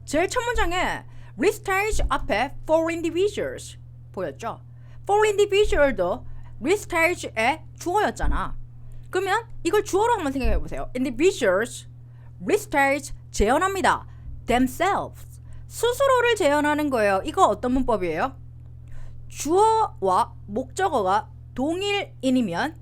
제일 첫 문장에 restage 앞에 for individuals 보였죠? for individual도 restage의 주어였잖아. 그러면 이걸 주어로 한번 생각해 보세요. individuals restage 재현합니다. themselves 스스로를 재현하는 거예요. 이거 어떤 문법이에요? 주어와 목적어가 동일인이면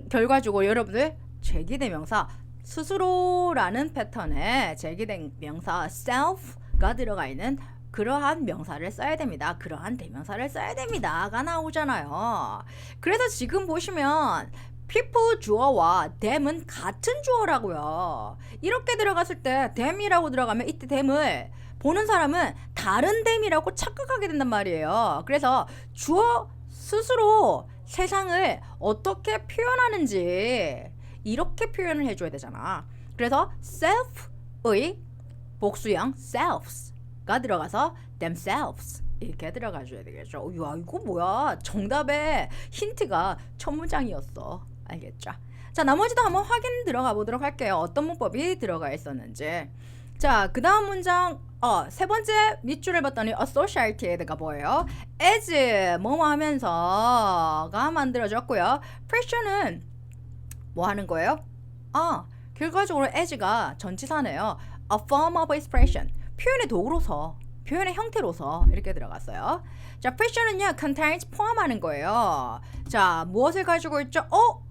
결과적으로 여러분들 제기대명사 스스로라는 패턴에 제기대명사 self가 들어가 있는 그러한 명사를 써야 됩니다. 그러한 대명사를 써야 됩니다가 나오잖아요. 그래서 지금 보시면 people 주어와 them은 같은 주어라고요. 이렇게 들어갔을 때 them이라고 들어가면 이때 them을 보는 사람은 다른 them이라고 착각하게 된단 말이에요. 그래서 주어 스스로 세상을 어떻게 표현하는지 이렇게 표현을 해줘야 되잖아. 그래서 self의 복수형 selves가 들어가서 themselves 이렇게 들어가줘야 되겠죠. 야, 이거 뭐야? 정답의 힌트가 첫 문장이었어. 알겠죠? 자, 나머지도 한번 확인 들어가 보도록 할게요. 어떤 문법이 들어가 있었는지. 자, 그 다음 문장 세 번째 밑줄을 봤더니 associated가 뭐예요? as 뭐뭐 하면서가 만들어졌고요. pressure는 뭐 하는 거예요? 결과적으로 as가 전치사네요. a form of expression 표현의 도구로서 표현의 형태로서 이렇게 들어갔어요. 자, pressure는요 contains 포함하는 거예요. 자, 무엇을 가지고 있죠?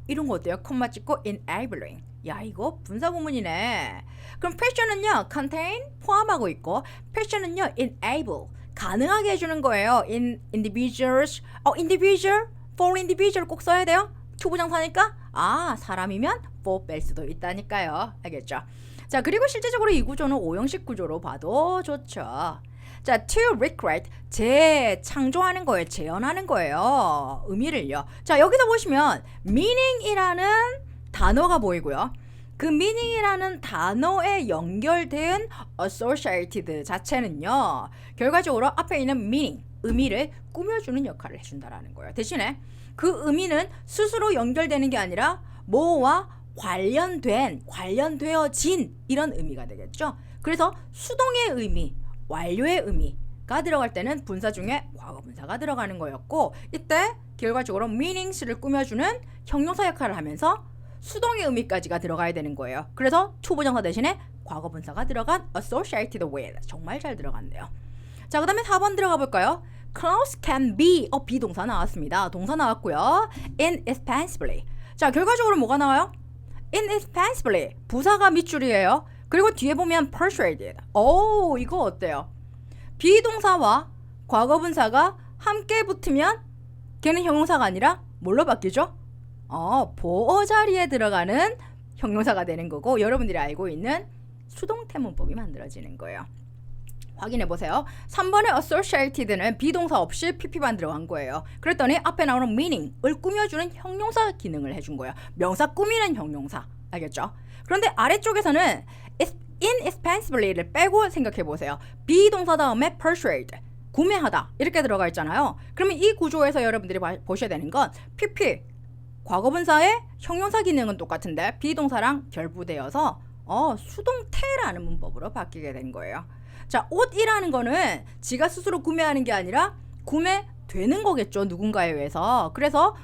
이런 거 어때요? 콤마 찍고 enabling. 야, 이거 분사 구문이네. 그럼 pressure는요 contain 포함하고 있고 pressure는요 enable 가능하게 해주는 거예요. individuals individual for individual 꼭 써야 돼요. 투부정사니까 사람이면 for 뺄 수도 있다니까요. 알겠죠? 자, 그리고 실제적으로 이 구조는 5형식 구조로 봐도 좋죠. 자, to recreate 재창조하는 거예요. 재현하는 거예요. 의미를요. 자, 여기서 보시면 meaning이라는 단어가 보이고요. 그 meaning이라는 단어에 연결된 associated 자체는요. 결과적으로 앞에 있는 meaning, 의미를 꾸며주는 역할을 해준다라는 거예요. 대신에 그 의미는 스스로 연결되는 게 아니라 뭐와 관련되어진 이런 의미가 되겠죠. 그래서 수동의 의미, 완료의 의미가 들어갈 때는 분사 중에 과거분사가 들어가는 거였고 이때 결과적으로 meanings를 꾸며주는 형용사 역할을 하면서 수동의 의미까지가 들어가야 되는 거예요. 그래서 투부정사 대신에 과거분사가 들어간 associated with 정말 잘 들어갔네요. 자, 그 다음에 4번 들어가 볼까요? Clothes can be 비동사 나왔습니다. 동사 나왔고요. indispensably 자, 결과적으로 뭐가 나와요? indispensably 부사가 밑줄이에요. 그리고 뒤에 보면 persuaded 이거 어때요? 비동사와 과거분사가 함께 붙으면 걔는 형용사가 아니라 뭘로 바뀌죠? 보어 자리에 들어가는 형용사가 되는 거고 여러분들이 알고 있는 수동태 문법이 만들어지는 거예요. 확인해 보세요. 3번의 associated는 비동사 없이 pp만 들어간 거예요. 그랬더니 앞에 나오는 meaning을 꾸며주는 형용사 기능을 해준 거예요. 명사 꾸미는 형용사. 알겠죠? 그런데 아래쪽에서는 indispensably를 빼고 생각해 보세요. 비동사 다음에 persuade 구매하다 이렇게 들어가 있잖아요. 그러면 이 구조에서 여러분들이 보셔야 되는 건 pp 과거분사의 형용사 기능은 똑같은데 비동사랑 결부되어서 수동태라는 문법으로 바뀌게 된 거예요. 자, 옷이라는 거는 지가 스스로 구매하는 게 아니라 구매 되는 거겠죠. 누군가에 의해서. 그래서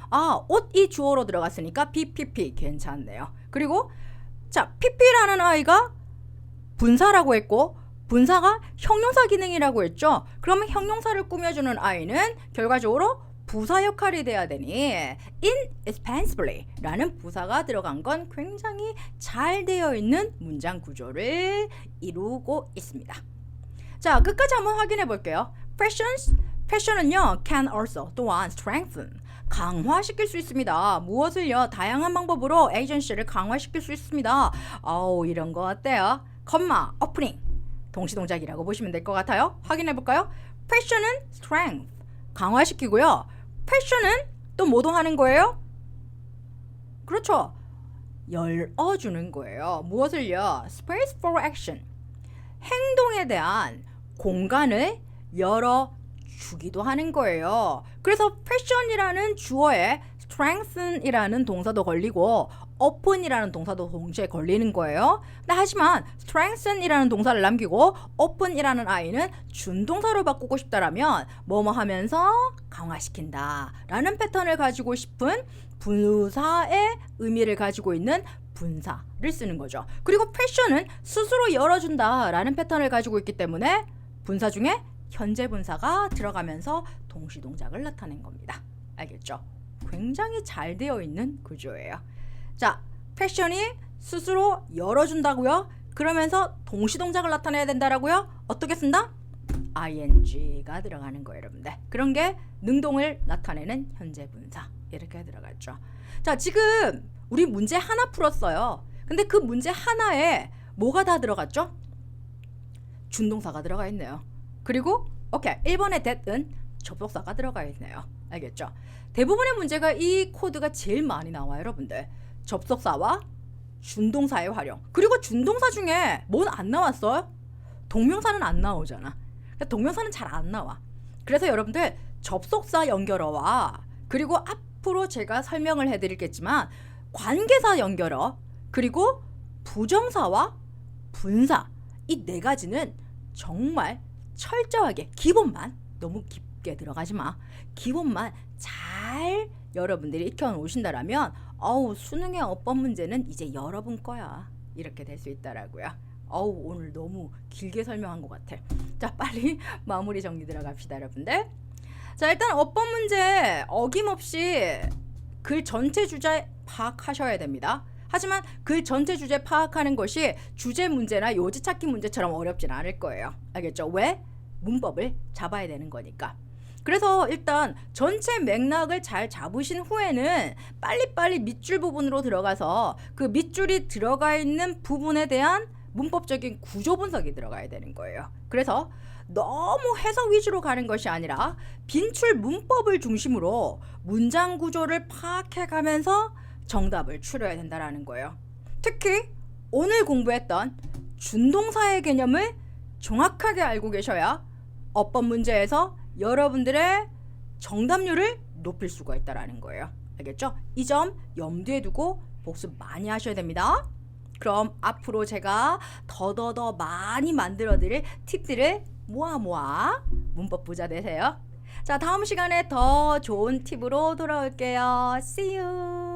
옷이 주어로 들어갔으니까 PPP 괜찮네요. 그리고 자, PP라는 아이가 분사라고 했고 분사가 형용사 기능이라고 했죠. 그러면 형용사를 꾸며주는 아이는 결과적으로 부사 역할이 돼야 되니 indispensably 라는 부사가 들어간 건 굉장히 잘 되어 있는 문장 구조를 이루고 있습니다. 자, 끝까지 한번 확인해 볼게요. 패션은요 can also 또한 strengthen 강화시킬 수 있습니다. 무엇을요? 다양한 방법으로 에이전시를 강화시킬 수 있습니다. 이런 거 어때요? 오프닝 동시동작이라고 보시면 될 것 같아요. 확인해 볼까요? 패션은 strength 강화시키고요. 패션은 또 뭐도 하는 거예요? 그렇죠. 열어주는 거예요. 무엇을요? Space for action. 행동에 대한 공간을 열어주기도 하는 거예요. 그래서 패션이라는 주어에 strengthen이라는 동사도 걸리고 open이라는 동사도 동시에 걸리는 거예요. 하지만 strengthen이라는 동사를 남기고 open이라는 아이는 준동사로 바꾸고 싶다라면 뭐뭐 하면서 강화시킨다 라는 패턴을 가지고 싶은 부사의 의미를 가지고 있는 분사를 쓰는 거죠. 그리고 패션은 스스로 열어준다 라는 패턴을 가지고 있기 때문에 분사 중에 현재 분사가 들어가면서 동시동작을 나타낸 겁니다. 알겠죠? 굉장히 잘 되어 있는 구조예요. 자, 패션이 스스로 열어준다고요? 그러면서 동시동작을 나타내야 된다라고요? 어떻게 쓴다? ing가 들어가는 거예요, 여러분들. 그런 게 능동을 나타내는 현재 분사 이렇게 들어갔죠. 자, 지금 우리 문제 하나 풀었어요. 근데 그 문제 하나에 뭐가 다 들어갔죠? 준동사가 들어가 있네요. 그리고 1번의 that은 접속사가 들어가 있네요. 알겠죠? 대부분의 문제가 이 코드가 제일 많이 나와요, 여러분들. 접속사와 준동사의 활용. 그리고 준동사 중에 뭔 안 나왔어요? 동명사는 안 나오잖아. 동명사는 잘 안 나와. 그래서 여러분들 접속사 연결어와 그리고 앞으로 제가 설명을 해드리겠지만 관계사 연결어 그리고 부정사와 분사 이 네 가지는 정말 철저하게 기본만 너무 깊게 들어가지 마. 기본만 잘 여러분들이 익혀놓으신다라면 수능의 어법 문제는 이제 여러분 거야. 이렇게 될 수 있더라고요. 오늘 너무 길게 설명한 것 같아. 자, 빨리 마무리 정리 들어갑시다, 여러분들. 자, 일단 어법 문제 어김없이 글 전체 주제 파악하셔야 됩니다. 하지만 글 전체 주제 파악하는 것이 주제 문제나 요지 찾기 문제처럼 어렵진 않을 거예요. 알겠죠? 왜? 문법을 잡아야 되는 거니까. 그래서 일단 전체 맥락을 잘 잡으신 후에는 빨리빨리 밑줄 부분으로 들어가서 그 밑줄이 들어가 있는 부분에 대한 문법적인 구조 분석이 들어가야 되는 거예요. 그래서 너무 해석 위주로 가는 것이 아니라 빈출 문법을 중심으로 문장 구조를 파악해 가면서 정답을 추려야 된다는 거예요. 특히 오늘 공부했던 준동사의 개념을 정확하게 알고 계셔야 어법 문제에서 여러분들의 정답률을 높일 수가 있다는 거예요. 알겠죠? 이 점 염두에 두고 복습 많이 하셔야 됩니다. 그럼 앞으로 제가 더더더 많이 만들어드릴 팁들을 모아 문법 부자 되세요. 자, 다음 시간에 더 좋은 팁으로 돌아올게요. See you!